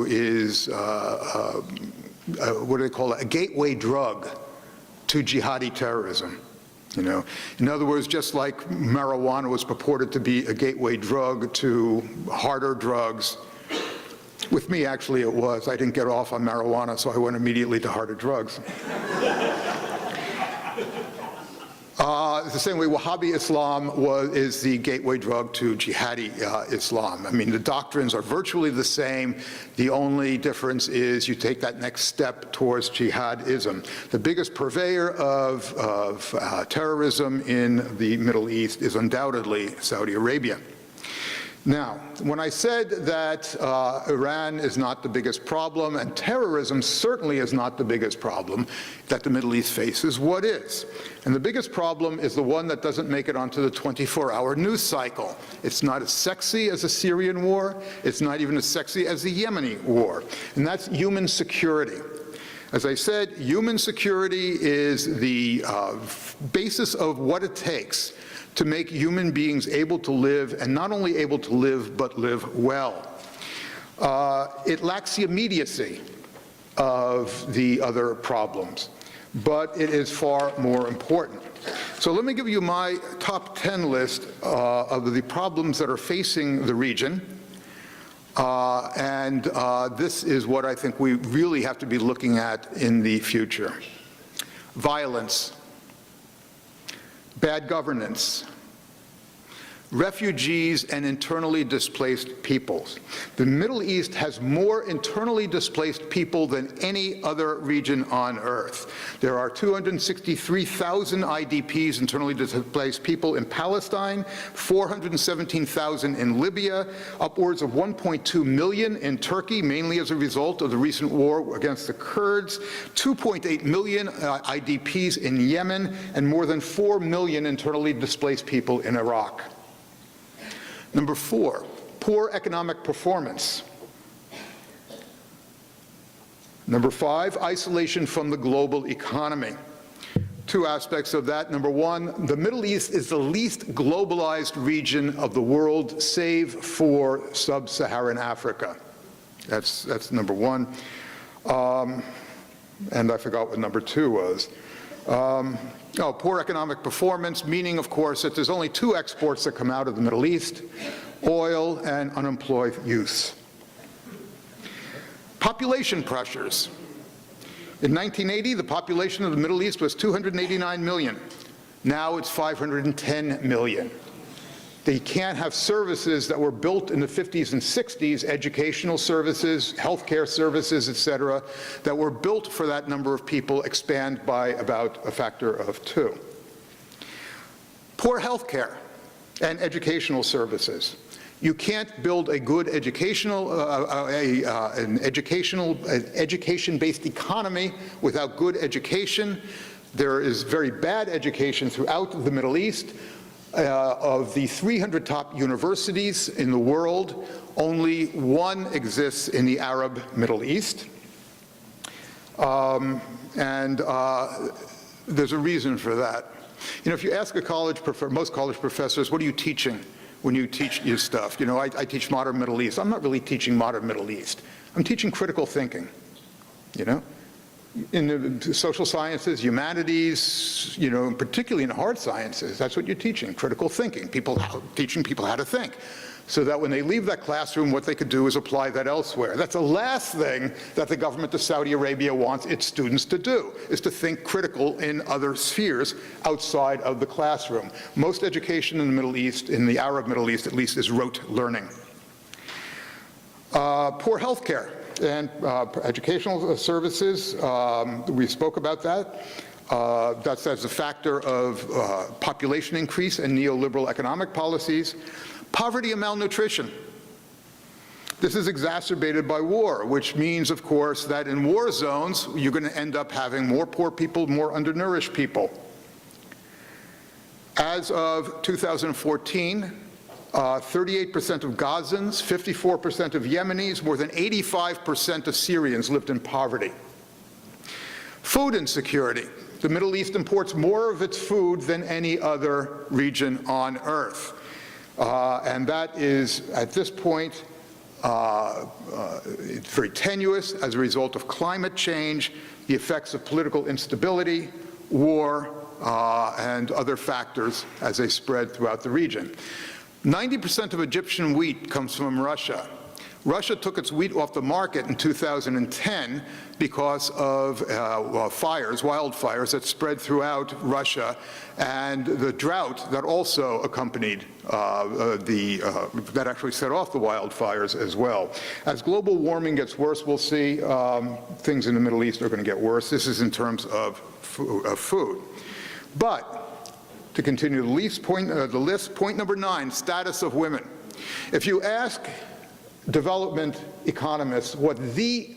C: is, what do they call it, a gateway drug to jihadi terrorism. In other words, just like marijuana was purported to be a gateway drug to harder drugs, with me, actually, it was. I didn't get off on marijuana, so I went immediately to harder drugs. It's the same way Wahhabi Islam is the gateway drug to jihadi Islam. I mean, the doctrines are virtually the same. The only difference is you take that next step towards jihadism. The biggest purveyor of terrorism in the Middle East is undoubtedly Saudi Arabia. Now, when I said that Iran is not the biggest problem, and terrorism certainly is not the biggest problem that the Middle East faces, what is? And the biggest problem is the one that doesn't make it onto the 24-hour news cycle. It's not as sexy as the Syrian war. It's not even as sexy as the Yemeni war. And that's human security. As I said, human security is the basis of what it takes to make human beings able to live, and not only able to live, but live well. It lacks the immediacy of the other problems, but it is far more important. So let me give you my top 10 list of the problems that are facing the region. This is what I think we really have to be looking at in the future. Violence, bad governance, refugees and internally displaced peoples. The Middle East has more internally displaced people than any other region on earth. There are 263,000 IDPs, internally displaced people, in Palestine, 417,000 in Libya, upwards of 1.2 million in Turkey, mainly as a result of the recent war against the Kurds, 2.8 million IDPs in Yemen, and more than 4 million internally displaced people in Iraq. Number 4, poor economic performance. Number 5, isolation from the global economy. Two aspects of that. Number 1, the Middle East is the least globalized region of the world, save for sub-Saharan Africa. That's number 1. And I forgot what number 2 was. Poor economic performance, meaning, of course, that there's only 2 exports that come out of the Middle East: oil and unemployed youth. Population pressures. In 1980, the population of the Middle East was 289 million. Now it's 510 million. They can't have services that were built in the 50s and 60s, educational services, healthcare services, et cetera, that were built for that number of people, expand by about a factor of 2. Poor healthcare and educational services. You can't build a good education-based economy without good education. There is very bad education throughout the Middle East. Of the 300 top universities in the world, only 1 exists in the Arab Middle East. There's a reason for that. If you ask most college professors, what are you teaching when you teach your stuff? I teach modern Middle East. I'm not really teaching modern Middle East. I'm teaching critical thinking, In the social sciences, humanities, particularly in hard sciences, that's what you're teaching, critical thinking, teaching people how to think, so that when they leave that classroom, what they could do is apply that elsewhere. That's the last thing that the government of Saudi Arabia wants its students to do, is to think critical in other spheres outside of the classroom. Most education in the Middle East, in the Arab Middle East at least, is rote learning. Poor health care and educational services, we spoke about that. That's as a factor of population increase and neoliberal economic policies. Poverty and malnutrition. This is exacerbated by war, which means, of course, that in war zones, you're going to end up having more poor people, more undernourished people. As of 2014, 38% of Gazans, 54% of Yemenis, more than 85% of Syrians lived in poverty. Food insecurity. The Middle East imports more of its food than any other region on earth. And that is, at this point, it's very tenuous as a result of climate change, the effects of political instability, war, and other factors as they spread throughout the region. 90% of Egyptian wheat comes from Russia. Russia took its wheat off the market in 2010 because of wildfires that spread throughout Russia, and the drought that also accompanied that actually set off the wildfires as well. As global warming gets worse, we'll see things in the Middle East are going to get worse. This is in terms of food. But to continue the list, point number 9, status of women. If you ask development economists what the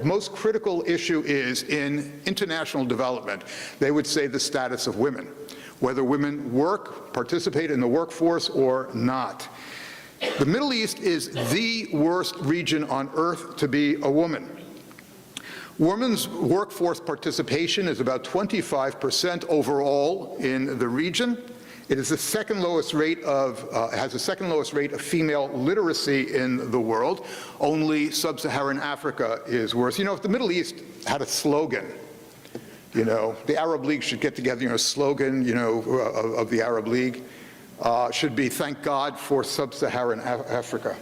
C: most critical issue is in international development, they would say the status of women, whether women participate in the workforce or not. The Middle East is the worst region on earth to be a woman. Women's workforce participation is about 25% overall in the region. It is the second lowest rate has the second lowest rate of female literacy in the world. Only sub-Saharan Africa is worse. You know, if the Middle East had a slogan, you know, the Arab League should get together, you know, a slogan, you know, of the Arab League should be, "Thank God for sub-Saharan Africa."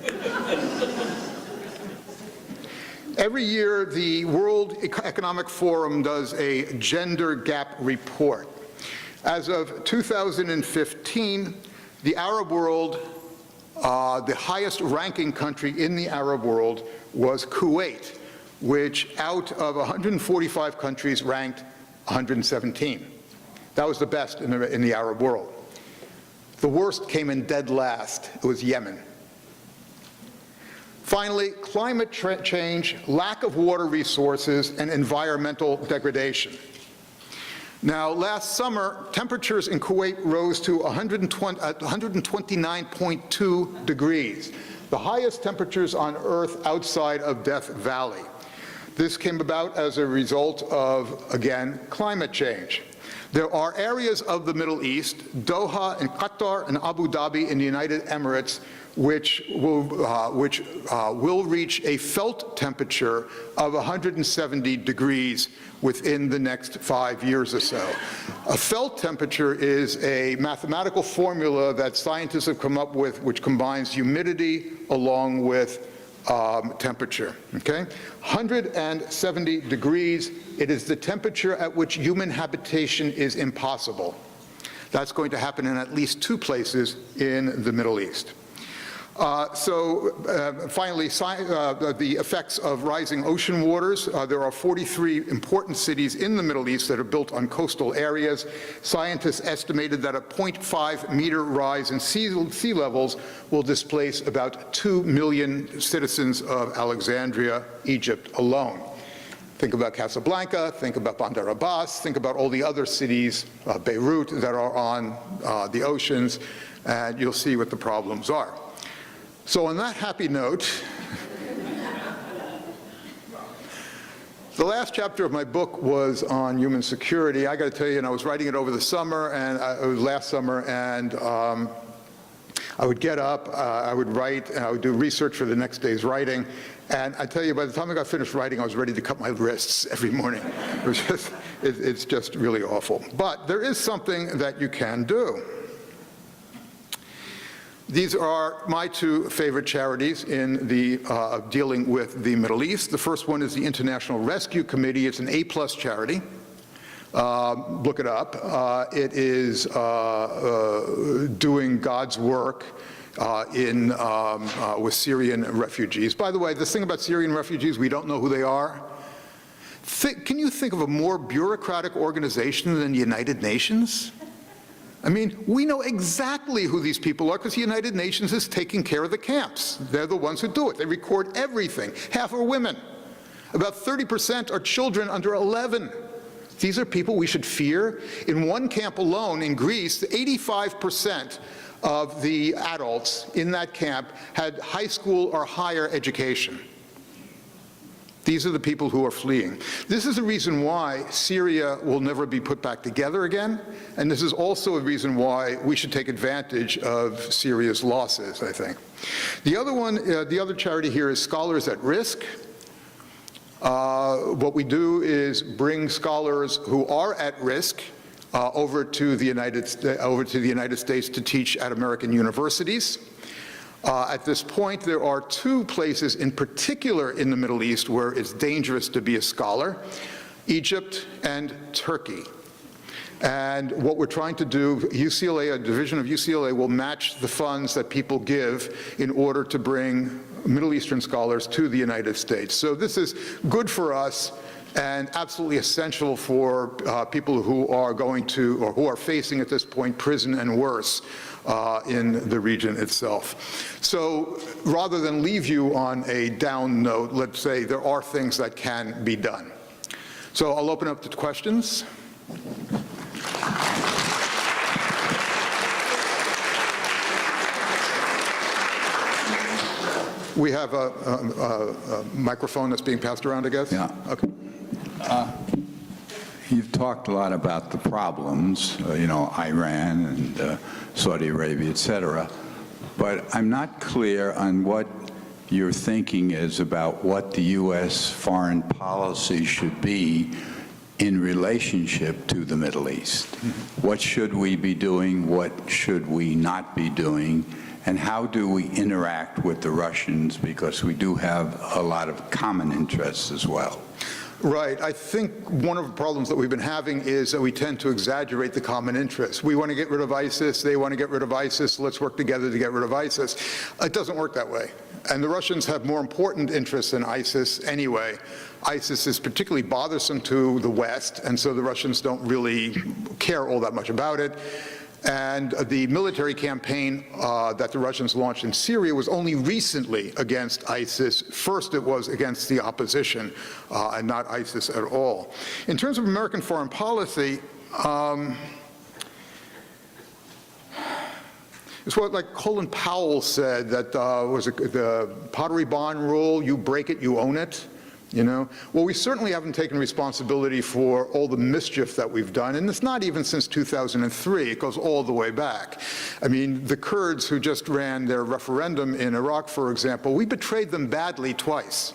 C: Every year, the World Economic Forum does a gender gap report. As of 2015, the Arab world, the highest ranking country in the Arab world was Kuwait, which out of 145 countries ranked 117. That was the best in the Arab world. The worst came in dead last. It was Yemen. Finally, climate change, lack of water resources, and environmental degradation. Now, last summer, temperatures in Kuwait rose to 129.2 degrees, the highest temperatures on Earth outside of Death Valley. This came about as a result of, again, climate change. There are areas of the Middle East, Doha and Qatar and Abu Dhabi in the United Emirates, which will reach a felt temperature of 170 degrees within the next 5 years or so. A felt temperature is a mathematical formula that scientists have come up with which combines humidity along with temperature, okay? 170 degrees, it is the temperature at which human habitation is impossible. That's going to happen in at least 2 places in the Middle East. Finally, the effects of rising ocean waters. There are 43 important cities in the Middle East that are built on coastal areas. Scientists estimated that a 0.5 meter rise in sea levels will displace about 2 million citizens of Alexandria, Egypt alone. Think about Casablanca, think about Bandar Abbas, think about all the other cities, Beirut, that are on the oceans, and you'll see what the problems are. So on that happy note, the last chapter of my book was on human security. I got to tell you, and I was writing it over the summer, and it was last summer, and I would get up, I would write, and I would do research for the next day's writing, and I tell you, by the time I got finished writing, I was ready to cut my wrists every morning. It's just really awful. But there is something that you can do. These are my 2 favorite charities in the dealing with the Middle East. The first one is the International Rescue Committee. It's an A+ charity. Look it up. It is doing God's work with Syrian refugees. By the way, this thing about Syrian refugees, we don't know who they are. Can you think of a more bureaucratic organization than the United Nations? I mean, we know exactly who these people are because the United Nations is taking care of the camps. They're the ones who do it. They record everything. Half are women. About 30% are children under 11. These are people we should fear. In one camp alone in Greece, 85% of the adults in that camp had high school or higher education. These are the people who are fleeing. This is the reason why Syria will never be put back together again, and this is also a reason why we should take advantage of Syria's losses, I think. The other one, the other charity here is Scholars at Risk. What we do is bring scholars who are at risk over to the United States to teach at American universities. At this point, there are two places in particular in the Middle East where it's dangerous to be a scholar: Egypt and Turkey. And what we're trying to do, UCLA, a division of UCLA, will match the funds that people give in order to bring Middle Eastern scholars to the United States. So this is good for us and absolutely essential for people who are going to, or who are facing at this point, prison and worse in the region itself. So rather than leave you on a down note, let's say there are things that can be done. So I'll open up to questions. We have a microphone that's being passed around, I guess?
D: Yeah.
C: Okay.
D: You've talked a lot about the problems, Iran and Saudi Arabia, et cetera, but I'm not clear on what your thinking is about what the U.S. foreign policy should be in relationship to the Middle East. What should we be doing? What should we not be doing? And how do we interact with the Russians, because we do have a lot of common interests as well?
C: Right. I think one of the problems that we've been having is that we tend to exaggerate the common interests. We want to get rid of ISIS, they want to get rid of ISIS, let's work together to get rid of ISIS. It doesn't work that way. And the Russians have more important interests than ISIS anyway. ISIS is particularly bothersome to the West, and so the Russians don't really care all that much about it. And the military campaign that the Russians launched in Syria was only recently against ISIS. First, it was against the opposition and not ISIS at all. In terms of American foreign policy, it's what like Colin Powell said, that was the Pottery Barn rule: you break it, you own it. Well, we certainly haven't taken responsibility for all the mischief that we've done, and it's not even since 2003. It goes all the way back. I mean, the Kurds who just ran their referendum in Iraq, for example, we betrayed them badly twice.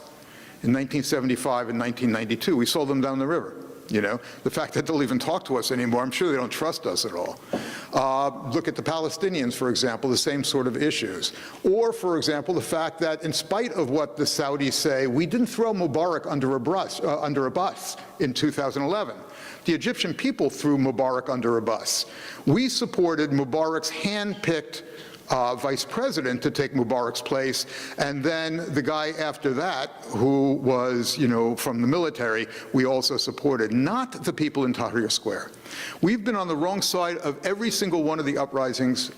C: In 1975 and 1992, we sold them down the river. The fact that they'll even talk to us anymore, I'm sure they don't trust us at all. Look at the Palestinians, for example, the same sort of issues. Or, for example, the fact that in spite of what the Saudis say, we didn't throw Mubarak under a bus in 2011. The Egyptian people threw Mubarak under a bus. We supported Mubarak's hand-picked vice president to take Mubarak's place, and then the guy after that, who was, from the military, we also supported, not the people in Tahrir Square. We've been on the wrong side of every single one of the uprisings,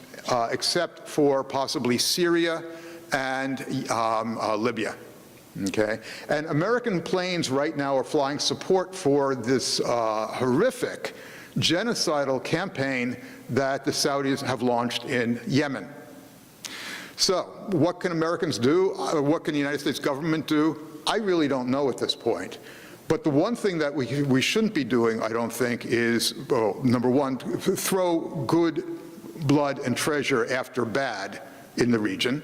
C: except for possibly Syria and Libya. Okay? And American planes right now are flying support for this horrific genocidal campaign that the Saudis have launched in Yemen. So, what can Americans do? What can the United States government do? I really don't know at this point. But the one thing that we shouldn't be doing, I don't think, is, well, number one, throw good blood and treasure after bad in the region.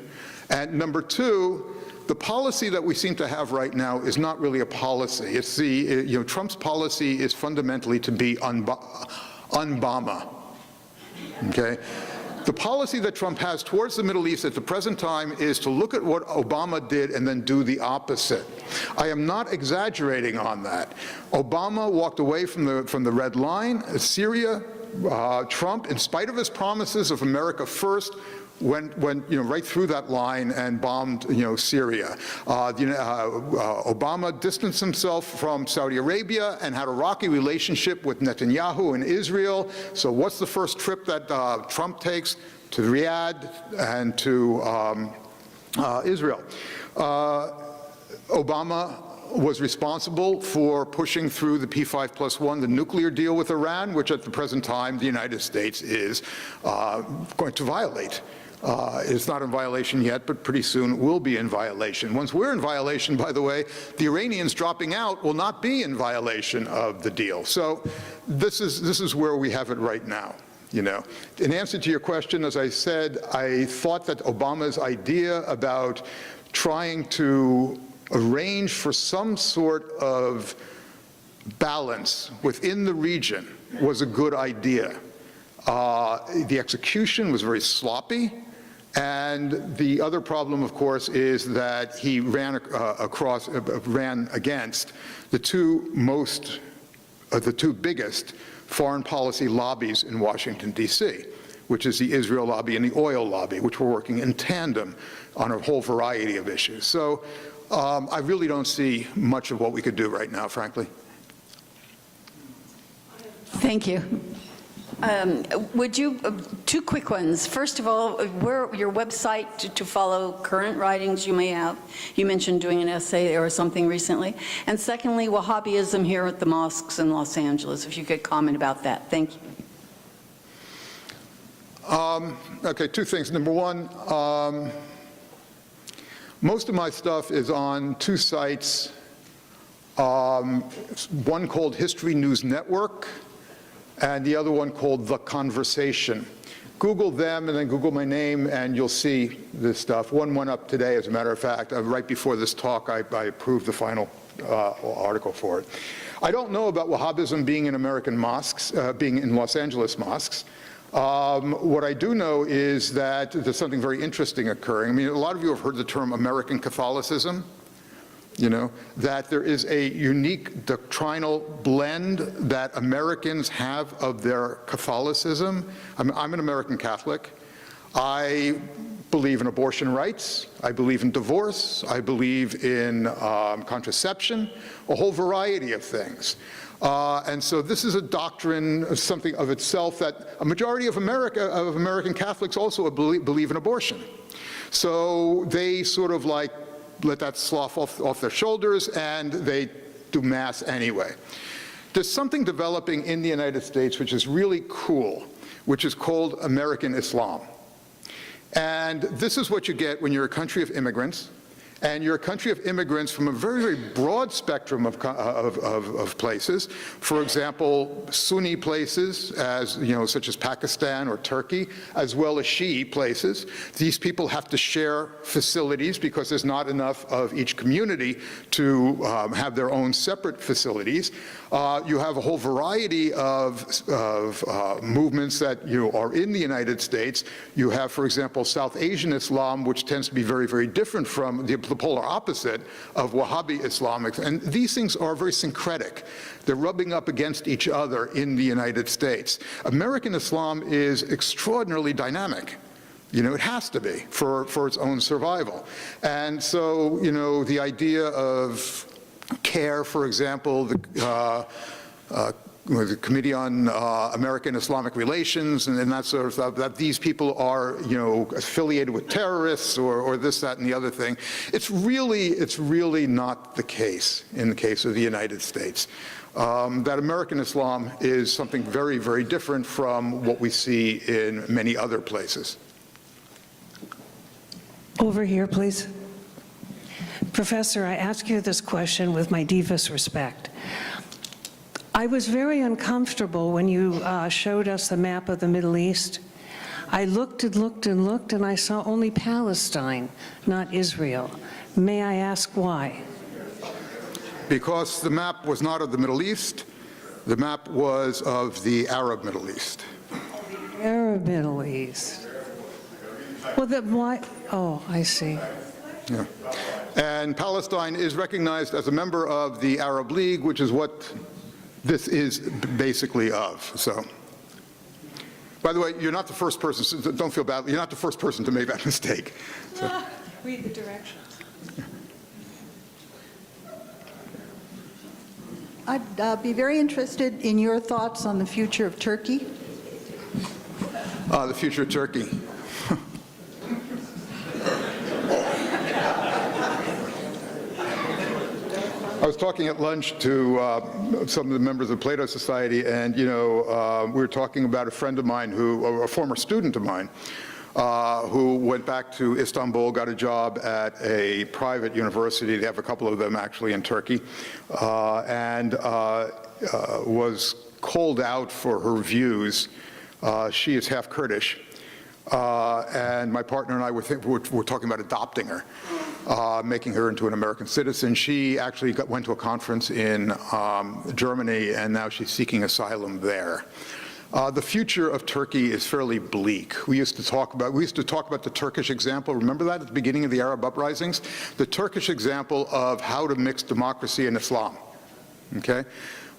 C: And number two, the policy that we seem to have right now is not really a policy. It's the, Trump's policy is fundamentally to be un-Obama. Okay? The policy that Trump has towards the Middle East at the present time is to look at what Obama did and then do the opposite. I am not exaggerating on that. Obama walked away from the red line. Syria, Trump, in spite of his promises of America first, went right through that line and bombed Syria. Obama distanced himself from Saudi Arabia and had a rocky relationship with Netanyahu and Israel. So what's the first trip that Trump takes? To Riyadh and to Israel. Obama was responsible for pushing through the P5+1, the nuclear deal with Iran, which at the present time the United States is going to violate. It's not in violation yet, but pretty soon will be in violation. Once we're in violation, by the way, the Iranians dropping out will not be in violation of the deal. So this is where we have it right now. You know, in answer to your question, as I said, I thought that Obama's idea about trying to arrange for some sort of balance within the region was a good idea. The execution was very sloppy, and the other problem, of course, is that he ran against the two biggest foreign policy lobbies in Washington, D.C., which is the Israel lobby and the oil lobby, which were working in tandem on a whole variety of issues. So I really don't see much of what we could do right now, frankly.
E: Thank you. Would you, two quick ones. First of all, your website to follow current writings you may have. You mentioned doing an essay or something recently. And secondly, Wahhabism here at the mosques in Los Angeles, if you could comment about that. Thank you.
C: Okay, two things. Number one, most of my stuff is on two sites, one called History News Network, and the other one called The Conversation. Google them and then Google my name and you'll see this stuff. One went up today, as a matter of fact. Right before this talk, I approved the final article for it. I don't know about Wahhabism being in American mosques, being in Los Angeles mosques. What I do know is that there's something very interesting occurring. I mean, a lot of you have heard the term American Catholicism. You know, that there is a unique doctrinal blend that Americans have of their Catholicism. I'm an American Catholic. I believe in abortion rights. I believe in divorce. I believe in contraception, a whole variety of things. And so this is a doctrine, something of itself, that a majority of American Catholics also believe in abortion. So they sort of like let that slough off their shoulders, and they do Mass anyway. There's something developing in the United States which is really cool, which is called American Islam. And this is what you get when you're a country of immigrants, and you're a country of immigrants from a very, very broad spectrum of places. For example, Sunni places, as you know, such as Pakistan or Turkey, as well as Shi'i places. These people have to share facilities because there's not enough of each community to have their own separate facilities. You have a whole variety of movements that are in the United States. You have, for example, South Asian Islam, which tends to be very, very different from the polar opposite of Wahhabi Islamic. And these things are very syncretic. They're rubbing up against each other in the United States. American Islam is extraordinarily dynamic. You know, it has to be for its own survival. And so, you know, the idea of CARE, for example, the Committee on American Islamic Relations and that sort of stuff, that these people are, you know, affiliated with terrorists or this, that, and the other thing. It's really not the case in the case of the United States. That American Islam is something very, very different from what we see in many other places.
F: Over here, please. Professor, I ask you this question with my deepest respect. I was very uncomfortable when you showed us the map of the Middle East. I looked and looked and looked, and I saw only Palestine, not Israel. May I ask why?
C: Because the map was not of the Middle East. The map was of the Arab Middle East.
F: Arab Middle East. Well, then why? Oh, I see.
C: Yeah. And Palestine is recognized as a member of the Arab League, which is what this is basically of. So, by the way, you're not the first person, so don't feel bad, you're not the first person to make that mistake. So.
F: Read the directions.
G: I'd be very interested in your thoughts on the future of Turkey.
C: The future of Turkey. I was talking at lunch to some of the members of Plato Society, and, we were talking about a friend of mine or a former student of mine, who went back to Istanbul, got a job at a private university. They have a couple of them actually in Turkey, and was called out for her views. She is half Kurdish, and my partner and I were talking about adopting her, making her into an American citizen. She actually went to a conference in Germany, and now she's seeking asylum there. The future of Turkey is fairly bleak. We used to talk about the Turkish example. Remember that at the beginning of the Arab uprisings? The Turkish example of how to mix democracy and Islam. Okay?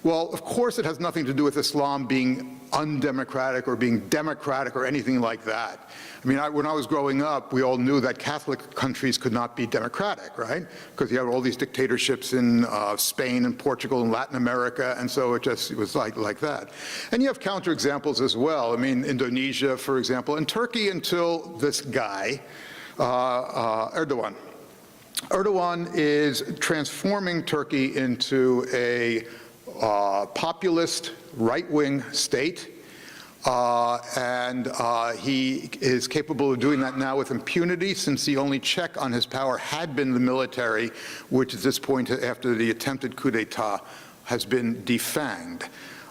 C: Well, of course it has nothing to do with Islam being undemocratic or being democratic or anything like that. I mean, when I was growing up, we all knew that Catholic countries could not be democratic, right? Because you have all these dictatorships in Spain and Portugal and Latin America, and so it was like that. And you have counterexamples as well. I mean, Indonesia, for example, and Turkey until this guy, Erdogan. Erdogan is transforming Turkey into a populist right-wing state, and he is capable of doing that now with impunity, since the only check on his power had been the military, which at this point, after the attempted coup d'etat, has been defanged.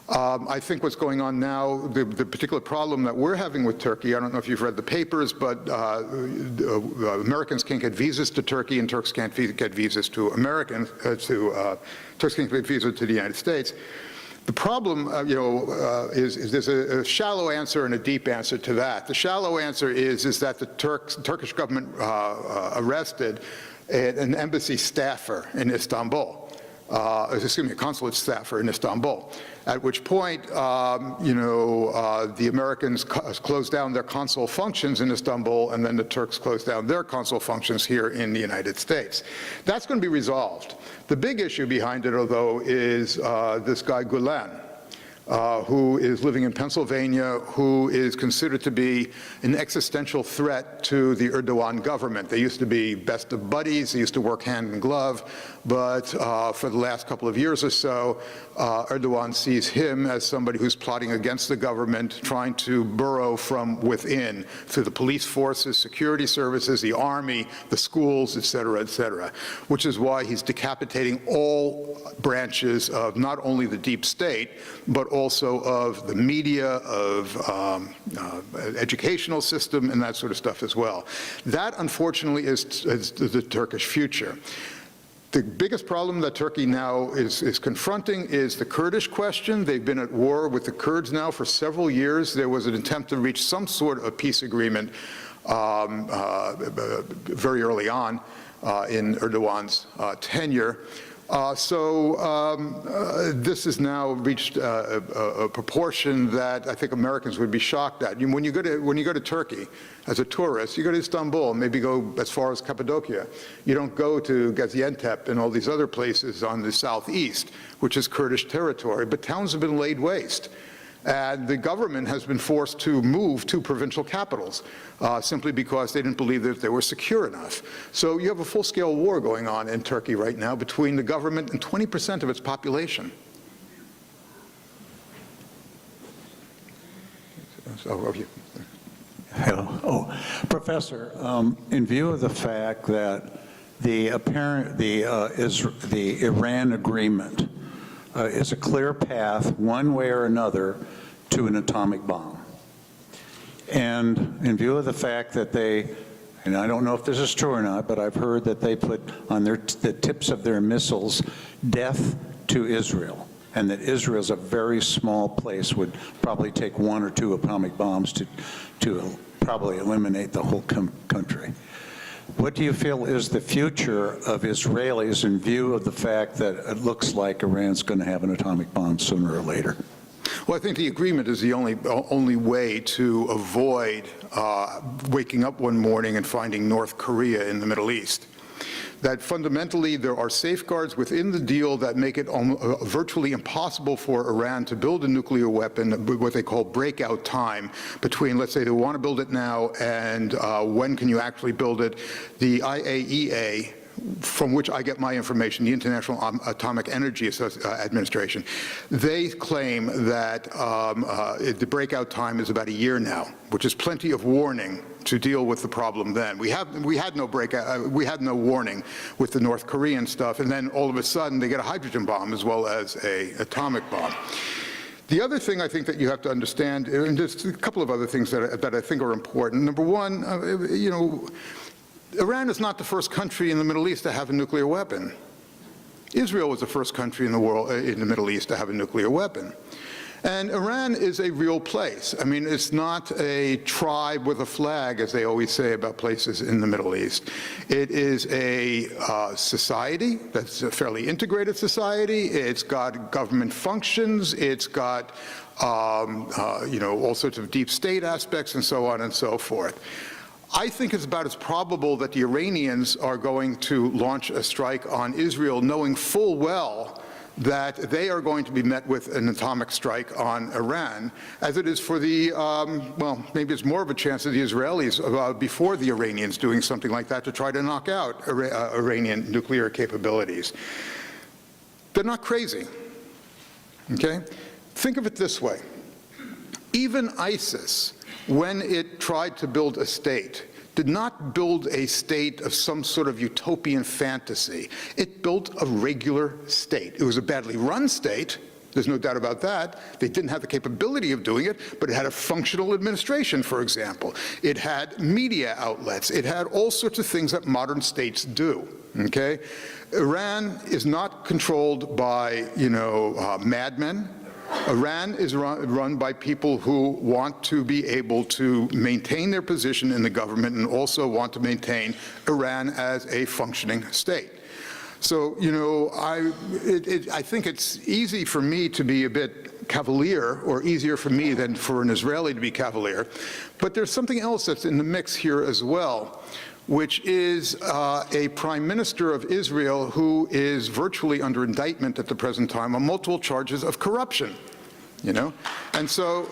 C: I think what's going on now, the particular problem that we're having with Turkey, I don't know if you've read the papers, but Americans can't get visas to Turkey, and Turks can't get visas to Americans, Turks can't get visas to the United States. The problem, is there's a shallow answer and a deep answer to that. The shallow answer is that the Turkish government arrested an embassy staffer in Istanbul. A consulate staffer in Istanbul, at which point, the Americans closed down their consul functions in Istanbul, and then the Turks closed down their consul functions here in the United States. That's going to be resolved. The big issue behind it, although, is this guy Gelvin, who is living in Pennsylvania, who is considered to be an existential threat to the Erdogan government. They used to be best of buddies, they used to work hand in glove, but for the last couple of years or so, Erdogan sees him as somebody who's plotting against the government, trying to burrow from within through the police forces, security services, the army, the schools, et cetera, which is why he's decapitating all branches of not only the deep state, but also of the media, of educational system, and that sort of stuff as well. That, unfortunately, is the Turkish future. The biggest problem that Turkey now is confronting is the Kurdish question. They've been at war with the Kurds now for several years. There was an attempt to reach some sort of peace agreement very early on in Erdogan's tenure. This has now reached a proportion that I think Americans would be shocked at. When you go to Turkey as a tourist, you go to Istanbul, maybe go as far as Cappadocia. You don't go to Gaziantep and all these other places on the southeast, which is Kurdish territory, but towns have been laid waste. And the government has been forced to move to provincial capitals simply because they didn't believe that they were secure enough. So you have a full-scale war going on in Turkey right now between the government and 20% of its population.
D: Hello. Professor, in view of the fact that the Iran agreement is a clear path, one way or another, to an atomic bomb. And in view of the fact that they, and I don't know if this is true or not, but I've heard that they put on the tips of their missiles, death to Israel, and that Israel's a very small place, would probably take 1 or 2 atomic bombs to probably eliminate the whole country. What do you feel is the future of Israelis in view of the fact that it looks like Iran's going to have an atomic bomb sooner or later?
C: Well, I think the agreement is the only way to avoid waking up one morning and finding North Korea in the Middle East. That fundamentally there are safeguards within the deal that make it virtually impossible for Iran to build a nuclear weapon, what they call breakout time, between, let's say, they want to build it now and when can you actually build it. The IAEA, from which I get my information, the International Atomic Energy Administration, they claim that the breakout time is about a year now, which is plenty of warning to deal with the problem then. We had no breakout, we had no warning with the North Korean stuff, and then all of a sudden they get a hydrogen bomb as well as an atomic bomb. The other thing I think that you have to understand, and there's a couple of other things that I think are important. Number one, you know, Iran is not the first country in the Middle East to have a nuclear weapon. Israel was the first country in the world, in the Middle East, to have a nuclear weapon. And Iran is a real place. I mean, it's not a tribe with a flag, as they always say about places in the Middle East. It is a society that's a fairly integrated society. It's got government functions. It's got, you know, all sorts of deep state aspects and so on and so forth. I think it's about as probable that the Iranians are going to launch a strike on Israel, knowing full well that they are going to be met with an atomic strike on Iran, as it is for the, well, maybe it's more of a chance of the Israelis before the Iranians doing something like that to try to knock out Iranian nuclear capabilities. They're not crazy, okay? Think of it this way. Even ISIS, when it tried to build a state, did not build a state of some sort of utopian fantasy. It built a regular state. It was a badly run state, there's no doubt about that. They didn't have the capability of doing it, but it had a functional administration, for example. It had media outlets. It had all sorts of things that modern states do, okay? Iran is not controlled by, you know, madmen. Iran is run by people who want to be able to maintain their position in the government and also want to maintain Iran as a functioning state. So, you know, I think it's easy for me to be a bit cavalier, or easier for me than for an Israeli to be cavalier. But there's something else that's in the mix here as well, which is a prime minister of Israel who is virtually under indictment at the present time on multiple charges of corruption, you know? And so,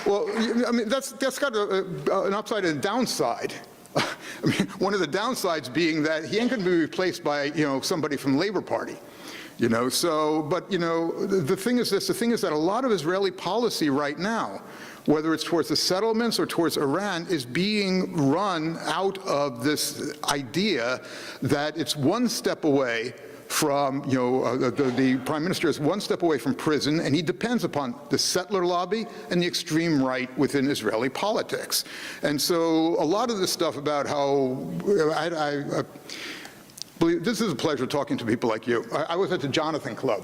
C: well, I mean, that's got an upside and a downside. I mean, one of the downsides being that he ain't going to be replaced by, you know, somebody from the Labor Party. You know, so, but, you know, the thing is this, the thing is that a lot of Israeli policy right now, whether it's towards the settlements or towards Iran, is being run out of this idea that it's one step away from, you know, the prime minister is one step away from prison, and he depends upon the settler lobby and the extreme right within Israeli politics. And so a lot of this stuff about how, this is a pleasure talking to people like you. I was at the Jonathan Club.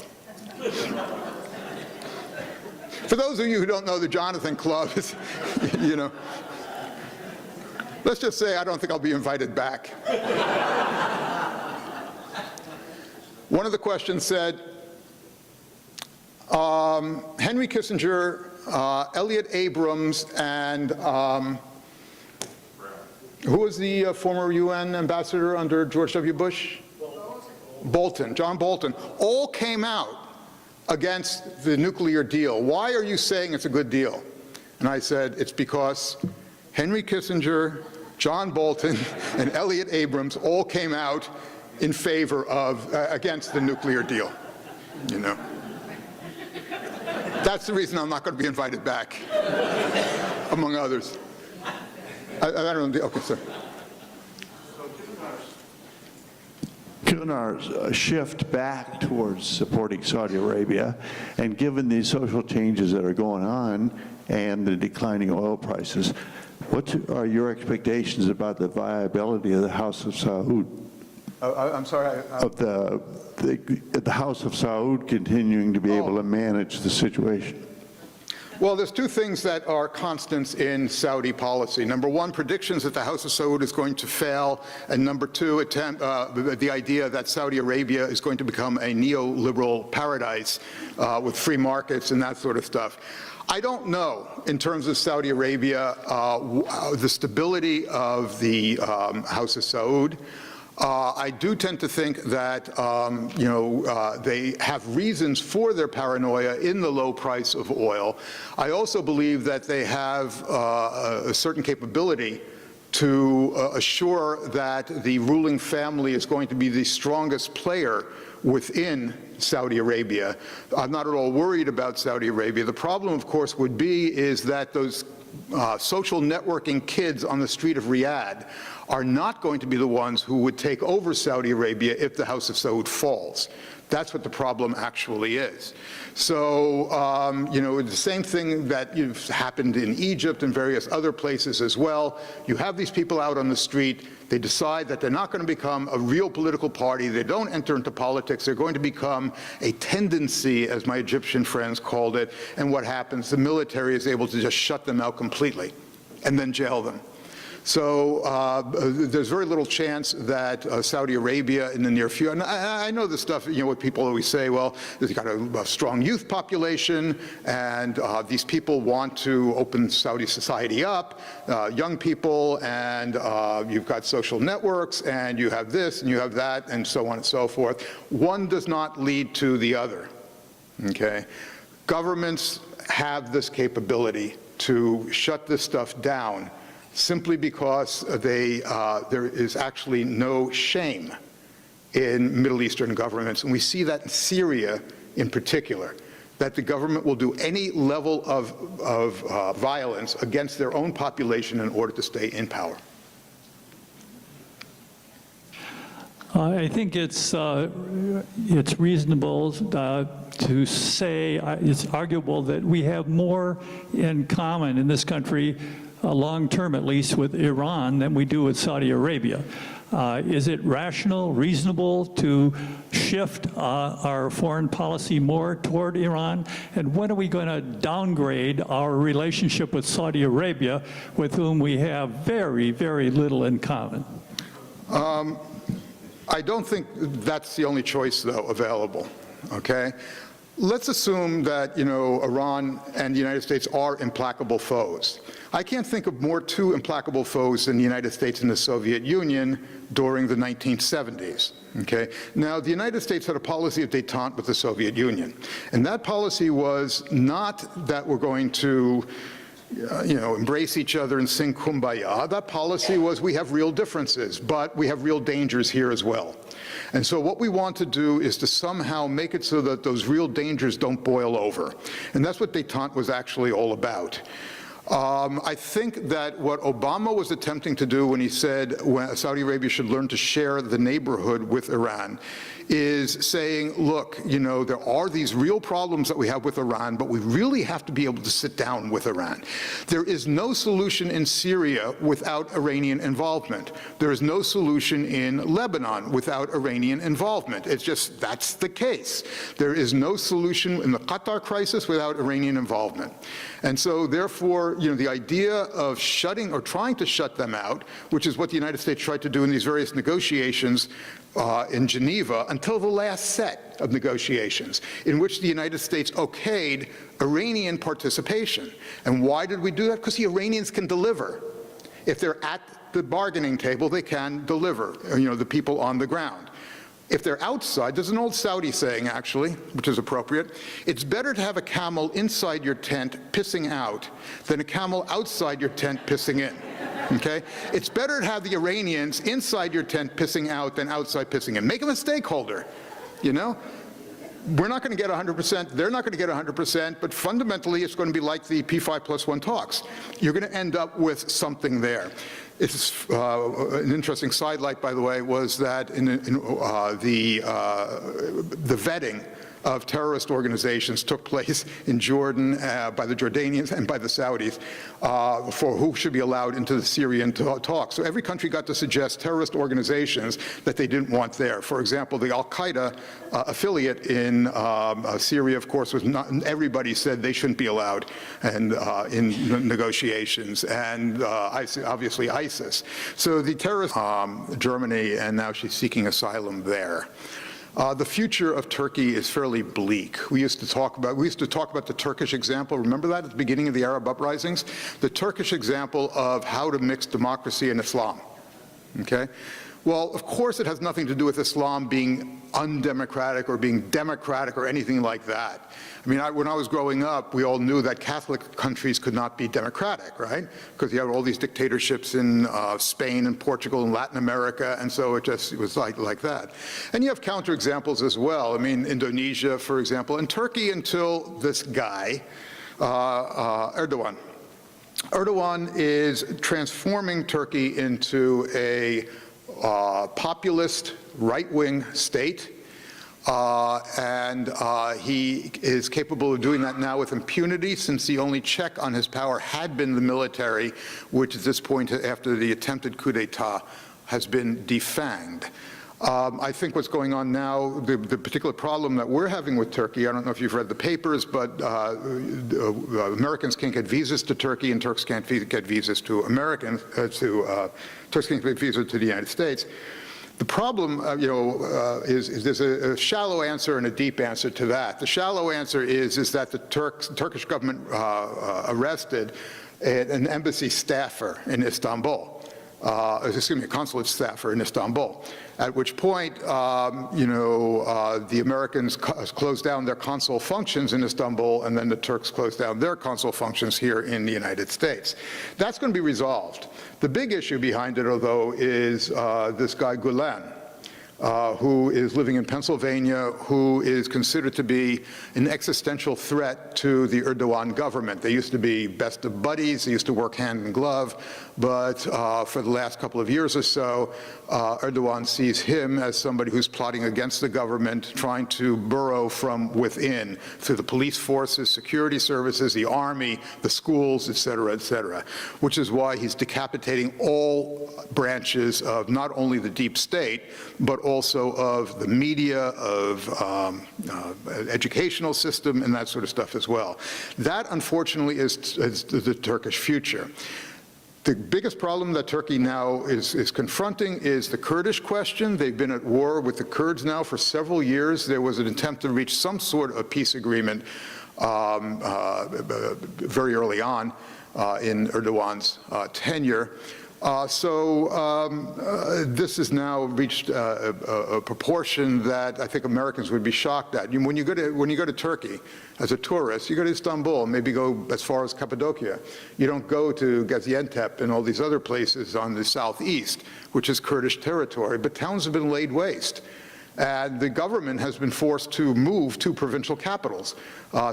C: For those of you who don't know, the Jonathan Club is, you know, let's just say I don't think I'll be invited back. One of the questions said, Henry Kissinger, Elliot Abrams, and who was the former UN ambassador under George W. Bush? Bolton, John Bolton, all came out against the nuclear deal. Why are you saying it's a good deal? And I said, it's because Henry Kissinger, John Bolton, and Elliot Abrams all came out in favor of, against the nuclear deal, you know. That's the reason I'm not going to be invited back, among others. I don't know, okay, sir.
H: Given our shift back towards supporting Saudi Arabia, and given the social changes that are going on and the declining oil prices, what are your expectations about the viability of the House of Saud?
C: I'm sorry.
H: Of the House of Saud continuing to be able to manage the situation?
C: Well, there's two things that are constants in Saudi policy. Number one, predictions that the House of Saud is going to fail, and number two, the idea that Saudi Arabia is going to become a neoliberal paradise with free markets and that sort of stuff. I don't know, in terms of Saudi Arabia, the stability of the House of Saud. I do tend to think that, you know, they have reasons for their paranoia in the low price of oil. I also believe that they have a certain capability to assure that the ruling family is going to be the strongest player within Saudi Arabia. I'm not at all worried about Saudi Arabia. The problem, of course, would be is that those social networking kids on the street of Riyadh are not going to be the ones who would take over Saudi Arabia if the House of Saud falls. That's what the problem actually is. So, you know, the same thing that happened in Egypt and various other places as well. You have these people out on the street. They decide that they're not going to become a real political party. They don't enter into politics. They're going to become a tendency, as my Egyptian friends called it. And what happens? The military is able to just shut them out completely and then jail them. So there's very little chance that Saudi Arabia in the near future, and I know this stuff, you know, what people always say, well, they've got a strong youth population, and these people want to open Saudi society up, young people, and you've got social networks, and you have this, and you have that, and so on and so forth. One does not lead to the other, okay? Governments have this capability to shut this stuff down simply because there is actually no shame in Middle Eastern governments. And we see that in Syria in particular, that the government will do any level of violence against their own population in order to stay in power.
I: I think it's reasonable to say, it's arguable that we have more in common in this country, long term at least, with Iran than we do with Saudi Arabia. Is it rational, reasonable to shift our foreign policy more toward Iran? And when are we going to downgrade our relationship with Saudi Arabia, with whom we have very, very little in common?
C: I don't think that's the only choice, though, available, okay? Let's assume that, you know, Iran and the United States are implacable foes. I can't think of two implacable foes than the United States and the Soviet Union during the 1970s, okay? Now, the United States had a policy of détente with the Soviet Union, and that policy was not that we're going to you know, embrace each other and sing kumbaya. That policy was we have real differences, but we have real dangers here as well. And so what we want to do is to somehow make it so that those real dangers don't boil over. And that's what détente was actually all about. I think that what Obama was attempting to do when he said Saudi Arabia should learn to share the neighborhood with Iran is saying, look, you know, there are these real problems that we have with Iran, but we really have to be able to sit down with Iran. There is no solution in Syria without Iranian involvement. There is no solution in Lebanon without Iranian involvement. It's just, that's the case. There is no solution in the Qatar crisis without Iranian involvement. And so therefore, you know, the idea of shutting or trying to shut them out, which is what the United States tried to do in these various negotiations in Geneva until the last set of negotiations, in which the United States okayed Iranian participation. And why did we do that? Because the Iranians can deliver. If they're at the bargaining table, they can deliver, you know, the people on the ground. If they're outside, there's an old Saudi saying, actually, which is appropriate, it's better to have a camel inside your tent pissing out than a camel outside your tent pissing in. Okay? It's better to have the Iranians inside your tent pissing out than outside pissing in. Make them a stakeholder, you know? We're not going to get 100%, they're not going to get 100%, but fundamentally it's going to be like the P5+1 talks. You're going to end up with something there. It's an interesting sidelight, by the way, was that in the vetting of terrorist organizations took place in Jordan by the Jordanians and by the Saudis for who should be allowed into the Syrian talks. So every country got to suggest terrorist organizations that they didn't want there. For example, the Al-Qaeda affiliate in Syria, of course, was not, everybody said they shouldn't be allowed and, in negotiations, and obviously ISIS. So the terrorist, Germany, and now she's seeking asylum there. The future of Turkey is fairly bleak. We used to talk about the Turkish example. Remember that at the beginning of the Arab uprisings? The Turkish example of how to mix democracy and Islam. Okay? Well, of course it has nothing to do with Islam being undemocratic or being democratic or anything like that. I mean, when I was growing up, we all knew that Catholic countries could not be democratic, right? Because you have all these dictatorships in Spain and Portugal and Latin America, and so it was like that. And you have counterexamples as well. I mean, Indonesia, for example, and Turkey until this guy, Erdogan. Erdogan is transforming Turkey into a populist right-wing state, and he is capable of doing that now with impunity, since the only check on his power had been the military, which at this point, after the attempted coup d'etat, has been defanged. I think what's going on now, the particular problem that we're having with Turkey, I don't know if you've read the papers, but Americans can't get visas to Turkey and Turks can't get visas to Americans, Turks can't get visas to the United States. The problem, is there's a shallow answer and a deep answer to that. The shallow answer is that the Turkish government arrested an embassy staffer in Istanbul. A consulate staffer in Istanbul, at which point, the Americans closed down their consul functions in Istanbul, and then the Turks closed down their consul functions here in the United States. That's going to be resolved. The big issue behind it, although, is this guy Gelvin, who is living in Pennsylvania, who is considered to be an existential threat to the Erdogan government. They used to be best of buddies, they used to work hand in glove, but for the last couple of years or so, Erdogan sees him as somebody who's plotting against the government, trying to burrow from within through the police forces, security services, the army, the schools, et cetera, which is why he's decapitating all branches of not only the deep state, but also of the media, of educational system, and that sort of stuff as well. That, unfortunately, is the Turkish future. The biggest problem that Turkey now is confronting is the Kurdish question. They've been at war with the Kurds now for several years. There was an attempt to reach some sort of peace agreement very early on in Erdogan's tenure. This has now reached a proportion that I think Americans would be shocked at. When you go to Turkey as a tourist, you go to Istanbul, maybe go as far as Cappadocia. You don't go to Gaziantep and all these other places on the southeast, which is Kurdish territory, but towns have been laid waste. And the government has been forced to move to provincial capitals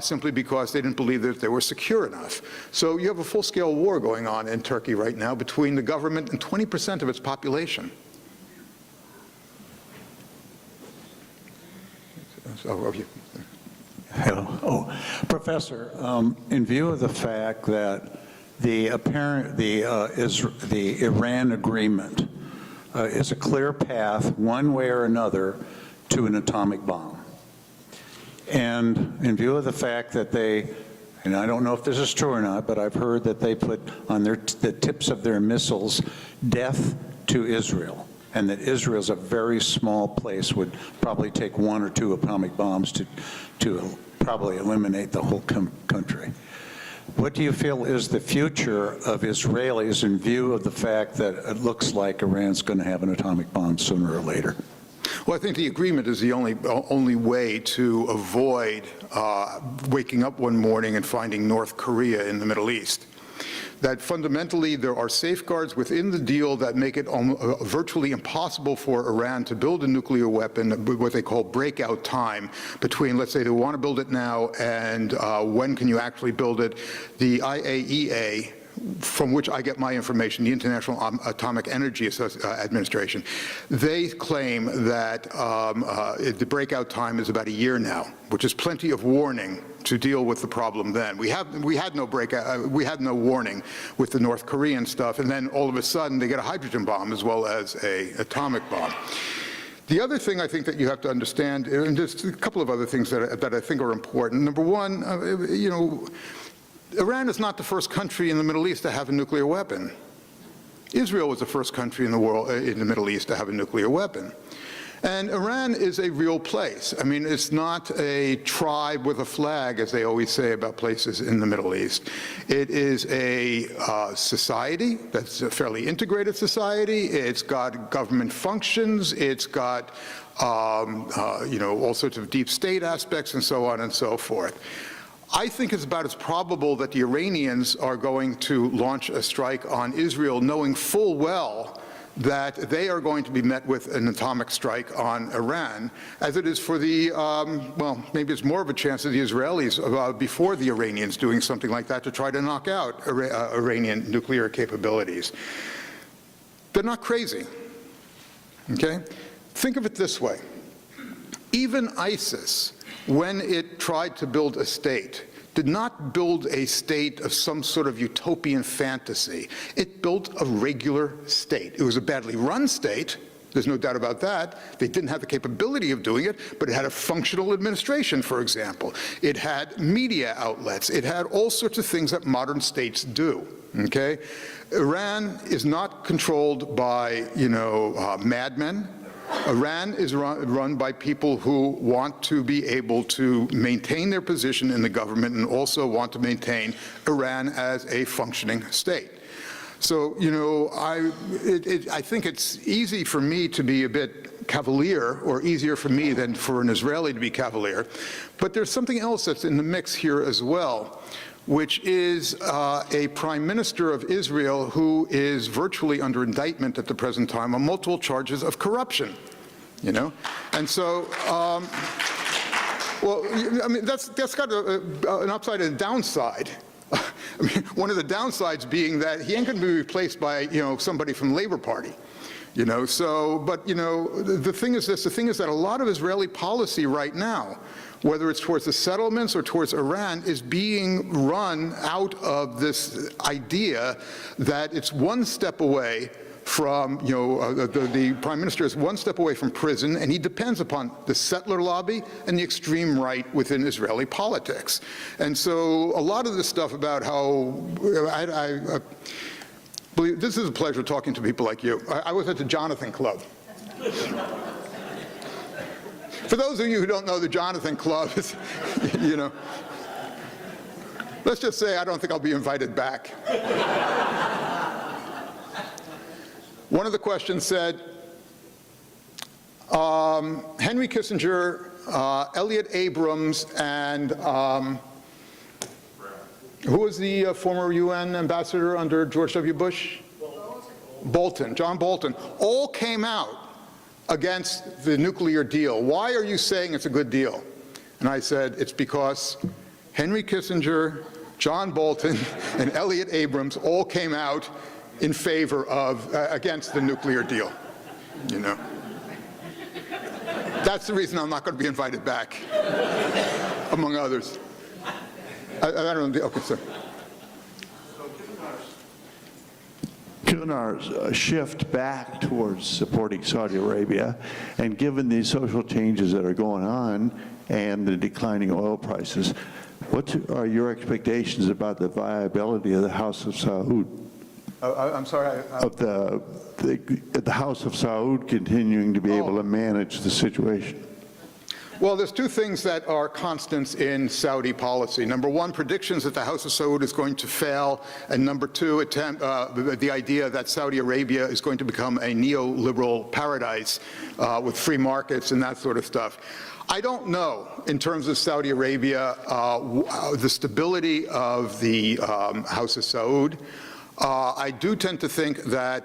C: simply because they didn't believe that they were secure enough. So you have a full-scale war going on in Turkey right now between the government and 20% of its population.
D: Hello. Professor, in view of the fact that the Iran agreement is a clear path, one way or another, to an atomic bomb. And in view of the fact that they, and I don't know if this is true or not, but I've heard that they put on the tips of their missiles, death to Israel, and that Israel's a very small place, would probably take 1 or 2 atomic bombs to probably eliminate the whole country. What do you feel is the future of Israelis in view of the fact that it looks like Iran's going to have an atomic bomb sooner or later?
C: Well, I think the agreement is the only way to avoid waking up one morning and finding North Korea in the Middle East. That fundamentally there are safeguards within the deal that make it virtually impossible for Iran to build a nuclear weapon, what they call breakout time, between, let's say, they want to build it now and when can you actually build it. The IAEA, from which I get my information, the International Atomic Energy Administration, they claim that the breakout time is about a year now, which is plenty of warning to deal with the problem then. We had no warning with the North Korean stuff, and then all of a sudden they get a hydrogen bomb as well as an atomic bomb. The other thing I think that you have to understand, and just a couple of other things that I think are important. Number one, Iran is not the first country in the Middle East to have a nuclear weapon. Israel was the first country in the world, in the Middle East, to have a nuclear weapon. And Iran is a real place. I mean, it's not a tribe with a flag, as they always say about places in the Middle East. It is a society that's a fairly integrated society. It's got government functions. It's got all sorts of deep state aspects and so on and so forth. I think it's about as probable that the Iranians are going to launch a strike on Israel, knowing full well that they are going to be met with an atomic strike on Iran, as it is for the, maybe it's more of a chance of the Israelis before the Iranians doing something like that to try to knock out Iranian nuclear capabilities. They're not crazy, okay? Think of it this way. Even ISIS, when it tried to build a state, did not build a state of some sort of utopian fantasy. It built a regular state. It was a badly run state. There's no doubt about that. They didn't have the capability of doing it, but it had a functional administration, for example. It had media outlets. It had all sorts of things that modern states do, okay? Iran is not controlled by, madmen. Iran is run by people who want to be able to maintain their position in the government and also want to maintain Iran as a functioning state. So, I think it's easy for me to be a bit cavalier, or easier for me than for an Israeli to be cavalier. But there's something else that's in the mix here as well, which is a prime minister of Israel who is virtually under indictment at the present time on multiple charges of corruption, And so, that's got an upside and a downside. I mean, one of the downsides being that he ain't going to be replaced by, somebody from the Labor Party. The thing is this, the thing is that a lot of Israeli policy right now, whether it's towards the settlements or towards Iran, is being run out of this idea that it's one step away from, the prime minister is one step away from prison, and he depends upon the settler lobby and the extreme right within Israeli politics. And so a lot of this stuff about how, this is a pleasure talking to people like you. I was at the Jonathan Club. For those of you who don't know the Jonathan Club, let's just say I don't think I'll be invited back. One of the questions said, Henry Kissinger, Elliot Abrams, and who was the former UN ambassador under George W. Bush? Bolton, John Bolton, all came out against the nuclear deal. Why are you saying it's a good deal? And I said, it's because Henry Kissinger, John Bolton, and Elliot Abrams all came out in favor of, against the nuclear deal, That's the reason I'm not going to be invited back, among others. I don't know, okay, sir.
H: Given our shift back towards supporting Saudi Arabia, and given the social changes that are going on and the declining oil prices, what are your expectations about the viability of the House of Saud?
C: I'm sorry.
H: Of the House of Saud continuing to be able to manage the situation?
C: Well, there's two things that are constants in Saudi policy. Number one, predictions that the House of Saud is going to fail, and number two, the idea that Saudi Arabia is going to become a neoliberal paradise with free markets and that sort of stuff. I don't know, in terms of Saudi Arabia, the stability of the House of Saud. I do tend to think that,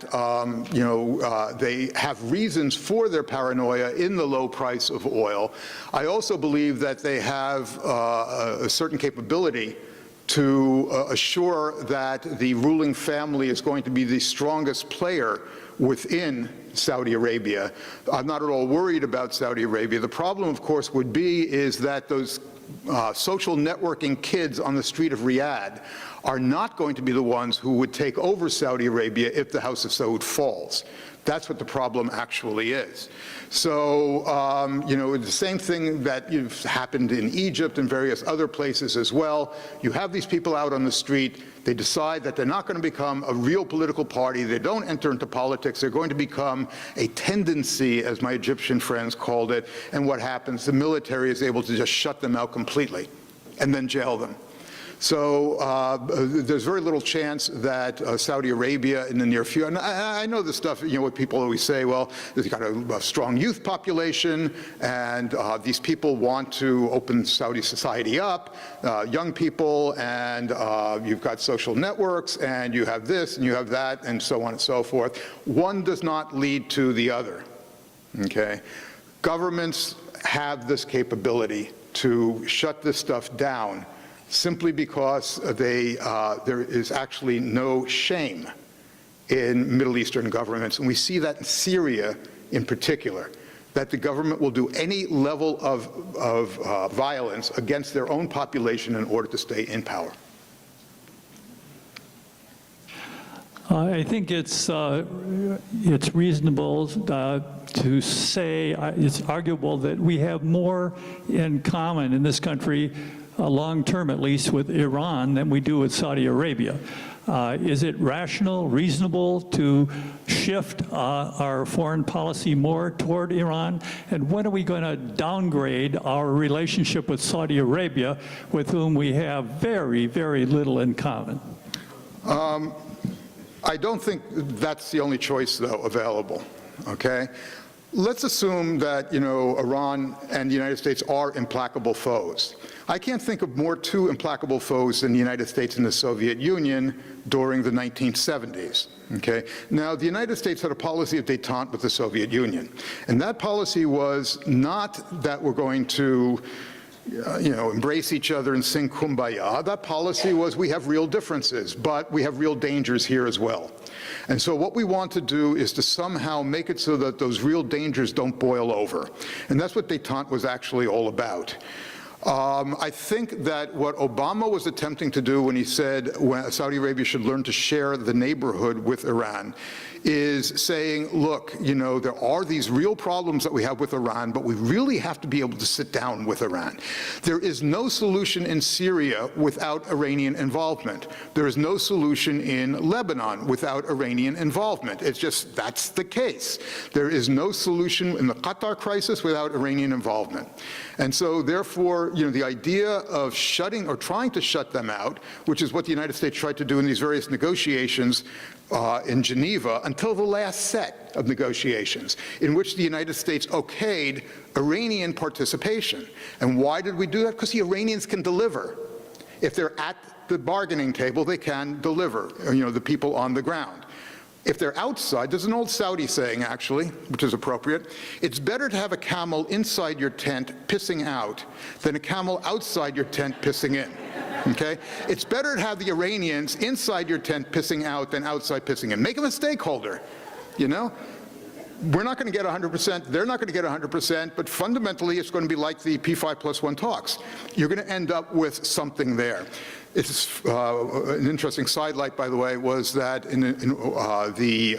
C: they have reasons for their paranoia in the low price of oil. I also believe that they have a certain capability to assure that the ruling family is going to be the strongest player within Saudi Arabia. I'm not at all worried about Saudi Arabia. The problem, of course, would be is that those social networking kids on the street of Riyadh are not going to be the ones who would take over Saudi Arabia if the House of Saud falls. That's what the problem actually is. So, the same thing that happened in Egypt and various other places as well. You have these people out on the street. They decide that they're not going to become a real political party. They don't enter into politics. They're going to become a tendency, as my Egyptian friends called it. And what happens? The military is able to just shut them out completely and then jail them. So there's very little chance that Saudi Arabia in the near future, and I know this stuff, what people always say, well, they've got a strong youth population, and these people want to open Saudi society up, young people, and you've got social networks, and you have this, and you have that, and so on and so forth. One does not lead to the other, okay? Governments have this capability to shut this stuff down simply because there is actually no shame in Middle Eastern governments. And we see that in Syria in particular, that the government will do any level of violence against their own population in order to stay in power.
I: I think it's reasonable to say, it's arguable that we have more in common in this country, long-term at least, with Iran than we do with Saudi Arabia. Is it rational, reasonable to shift our foreign policy more toward Iran? And when are we going to downgrade our relationship with Saudi Arabia, with whom we have very, very little in common?
C: I don't think that's the only choice, though, available, okay? Let's assume that, Iran and the United States are implacable foes. I can't think of two implacable foes than the United States and the Soviet Union during the 1970s, okay? Now, the United States had a policy of détente with the Soviet Union, and that policy was not that we're going to embrace each other and sing kumbaya. That policy was we have real differences, but we have real dangers here as well. And so what we want to do is to somehow make it so that those real dangers don't boil over. And that's what détente was actually all about. I think that what Obama was attempting to do when he said Saudi Arabia should learn to share the neighborhood with Iran is saying, look, there are these real problems that we have with Iran, but we really have to be able to sit down with Iran. There is no solution in Syria without Iranian involvement. There is no solution in Lebanon without Iranian involvement. It's just, that's the case. There is no solution in the Qatar crisis without Iranian involvement. And so therefore, the idea of shutting or trying to shut them out, which is what the United States tried to do in these various negotiations in Geneva until the last set of negotiations, in which the United States okayed Iranian participation. And why did we do that? Because the Iranians can deliver. If they're at the bargaining table, they can deliver, the people on the ground. If they're outside, there's an old Saudi saying, actually, which is appropriate, it's better to have a camel inside your tent pissing out than a camel outside your tent pissing in, okay? It's better to have the Iranians inside your tent pissing out than outside pissing in. Make them a stakeholder, We're not going to get 100%, they're not going to get 100%, but fundamentally it's going to be like the P5+1 talks. You're going to end up with something there. It's an interesting sidelight, by the way, was that in the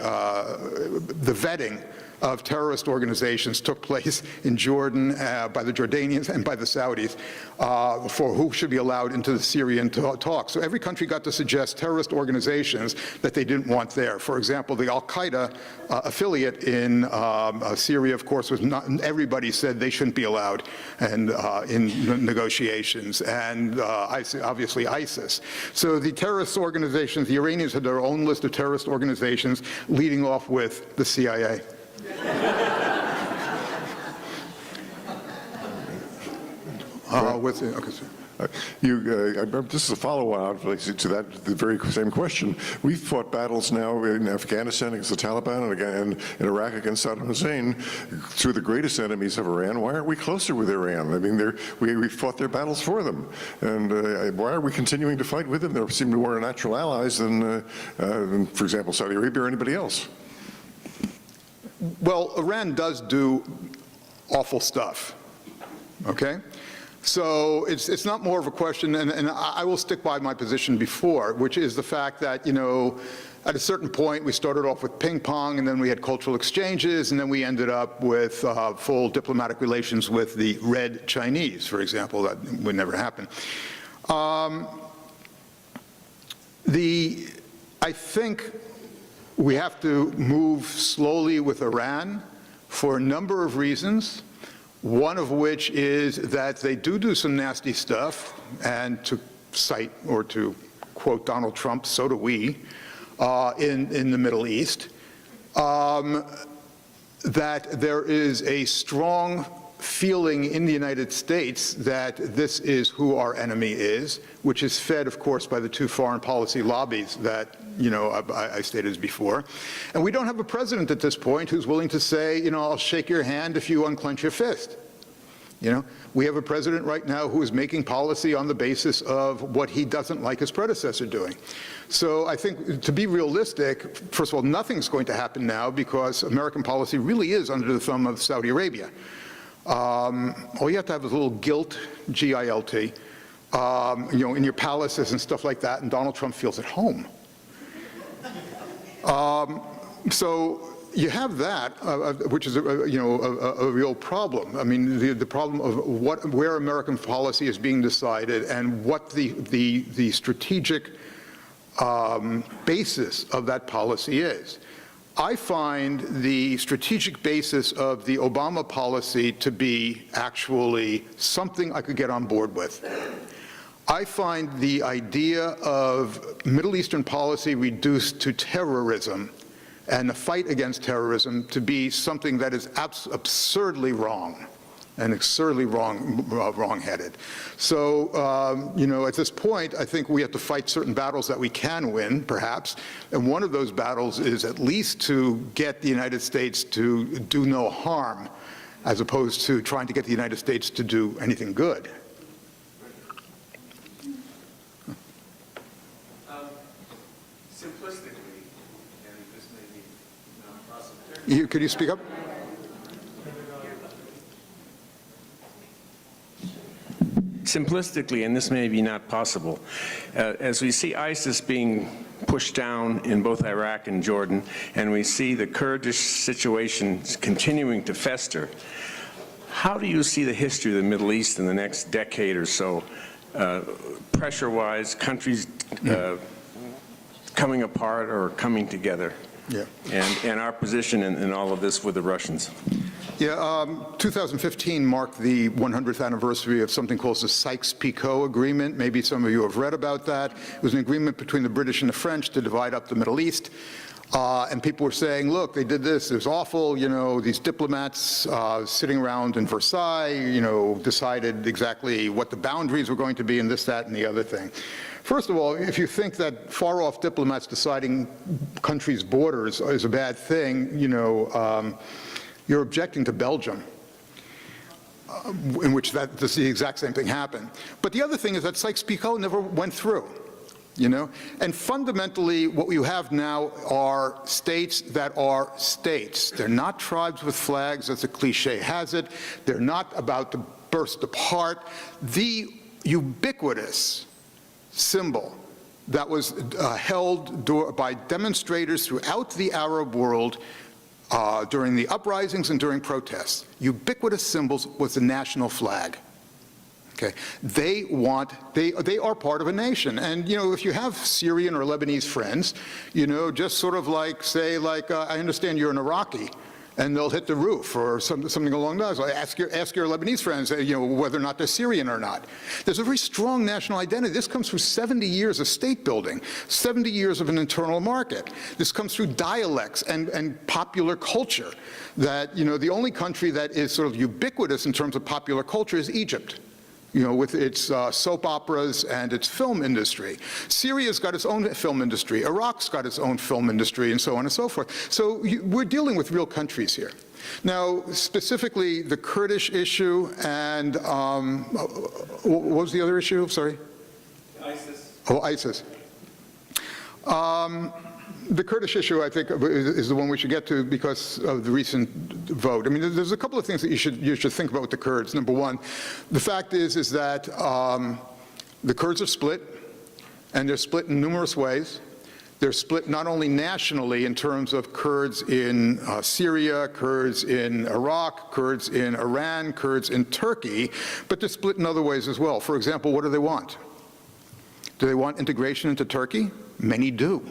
C: vetting of terrorist organizations took place in Jordan by the Jordanians and by the Saudis for who should be allowed into the Syrian talks. So every country got to suggest terrorist organizations that they didn't want there. For example, the Al-Qaeda affiliate in Syria, of course, was not, everybody said they shouldn't be allowed and in negotiations, and obviously ISIS. So the terrorist organizations, the Iranians had their own list of terrorist organizations, leading off with the CIA.
J: This is a follow-on to that, the very same question. We've fought battles now in Afghanistan against the Taliban and in Iraq against Saddam Hussein, two of the greatest enemies of Iran. Why aren't we closer with Iran? I mean, we fought their battles for them. And why are we continuing to fight with them? They seem to be more natural allies than, for example, Saudi Arabia or anybody else.
C: Well, Iran does do awful stuff, okay? So it's not more of a question, and I will stick by my position before, which is the fact that, you know, at a certain point, we started off with ping pong, and then we had cultural exchanges, and then we ended up with full diplomatic relations with the Red Chinese, for example. That would never happen. I think we have to move slowly with Iran for a number of reasons, one of which is that they do some nasty stuff, and to cite or to quote Donald Trump, so do we, in the Middle East, that there is a strong feeling in the United States that this is who our enemy is, which is fed, of course, by the two foreign policy lobbies that, you know, I stated before. And we don't have a president at this point who's willing to say, you know, I'll shake your hand if you unclench your fist. You know, we have a president right now who is making policy on the basis of what he doesn't like his predecessor doing. So I think, to be realistic, first of all, nothing's going to happen now because American policy really is under the thumb of Saudi Arabia. All you have to have is a little guilt, G-I-L-T, you know, in your palaces and stuff like that, and Donald Trump feels at home. So you have that, which is, you know, a real problem. I mean, the problem of where American policy is being decided and what the strategic basis of that policy is. I find the strategic basis of the Obama policy to be actually something I could get on board with. I find the idea of Middle Eastern policy reduced to terrorism and the fight against terrorism to be something that is absurdly wrong and absurdly wrong-headed. So, you know, at this point, I think we have to fight certain battles that we can win, perhaps, and one of those battles is at least to get the United States to do no harm, as opposed to trying to get the United States to do anything good.
K: Simplistically, and this may be non-possible.
C: Could you speak up?
K: Simplistically, and this may be not possible, as we see ISIS being pushed down in both Iraq and Jordan, and we see the Kurdish situation continuing to fester, how do you see the history of the Middle East in the next decade or so, pressure-wise, countries coming apart or coming together?
C: Yeah.
K: And our position in all of this with the Russians?
C: Yeah, 2015 marked the 100th anniversary of something called the Sykes-Picot Agreement. Maybe some of you have read about that. It was an agreement between the British and the French to divide up the Middle East. And people were saying, look, they did this, it was awful, you know, these diplomats sitting around in Versailles, you know, decided exactly what the boundaries were going to be and this, that, and the other thing. First of all, if you think that far-off diplomats deciding countries' borders is a bad thing, you know, you're objecting to Belgium, in which the exact same thing happened. But the other thing is that Sykes-Picot never went through, you know? And fundamentally, what you have now are states that are states. They're not tribes with flags, as the cliche has it. They're not about to burst apart. The ubiquitous symbol that was held by demonstrators throughout the Arab world during the uprisings and during protests, ubiquitous symbols, was the national flag. Okay, they are part of a nation, and you know, if you have Syrian or Lebanese friends, you know, just sort of like say, like I understand you're an Iraqi, and they'll hit the roof or something along those lines. Ask your Lebanese friends, you know, whether or not they're Syrian or not. There's a very strong national identity. This comes through 70 years of state building, 70 years of an internal market. This comes through dialects and popular culture. That, you know, the only country that is sort of ubiquitous in terms of popular culture is Egypt, you know, with its soap operas and its film industry. Syria's got its own film industry. Iraq's got its own film industry, and so on and so forth. So we're dealing with real countries here. Now, specifically, the Kurdish issue and, what was the other issue? Sorry?
K: ISIS.
C: Oh, ISIS. The Kurdish issue, I think, is the one we should get to because of the recent vote. I mean, there's a couple of things that you should think about with the Kurds. Number one, the fact is that the Kurds are split, and they're split in numerous ways. They're split not only nationally in terms of Kurds in Syria, Kurds in Iraq, Kurds in Iran, Kurds in Turkey, but they're split in other ways as well. For example, what do they want? Do they want integration into Turkey? Many do.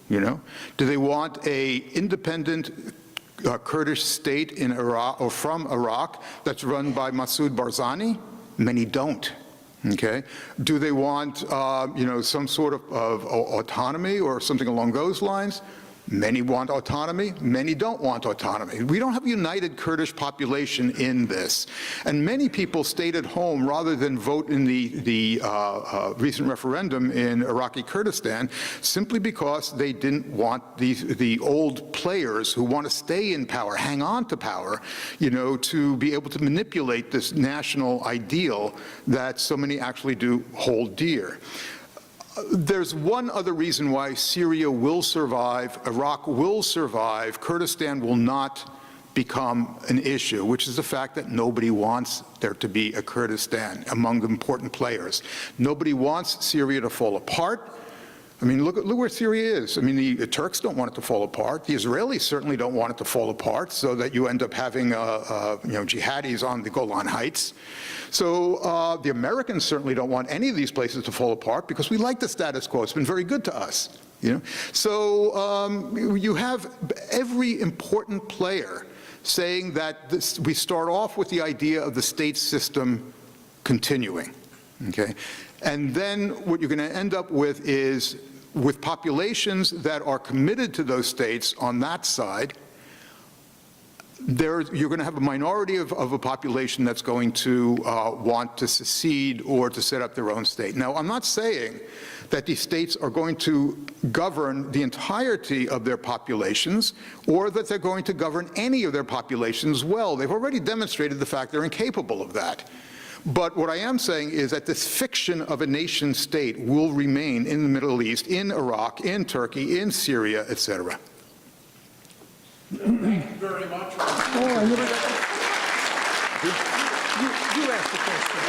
C: You know, do they want a independent Kurdish state in Iraq or from Iraq that's run by Masoud Barzani? Many don't. Okay. Do they want, you know, some sort of autonomy or something along those lines? Many want autonomy, many don't want autonomy. We don't have a united Kurdish population in this. And many people stayed at home rather than vote in the recent referendum in Iraqi Kurdistan simply because they didn't want the old players who want to stay in power, hang on to power, you know, to be able to manipulate this national ideal that so many actually do hold dear. There's one other reason why Syria will survive, Iraq will survive, Kurdistan will not become an issue, which is the fact that nobody wants there to be a Kurdistan among the important players. Nobody wants Syria to fall apart. I mean, look where Syria is. I mean, the Turks don't want it to fall apart. The Israelis certainly don't want it to fall apart, so that you end up having, you know, jihadis on the Golan Heights. So the Americans certainly don't want any of these places to fall apart because we like the status quo. It's been very good to us. You know? So you have every important player saying that we start off with the idea of the state system continuing. Okay? And then what you're going to end up with is, with populations that are committed to those states on that side, you're going to have a minority of a population that's going to want to secede or to set up their own state. Now, I'm not saying that these states are going to govern the entirety of their populations or that they're going to govern any of their populations well. They've already demonstrated the fact they're incapable of that. But what I am saying is that this fiction of a nation state will remain in the Middle East, in Iraq, in Turkey, in Syria, etc.
B: Thank you very much. You asked the question.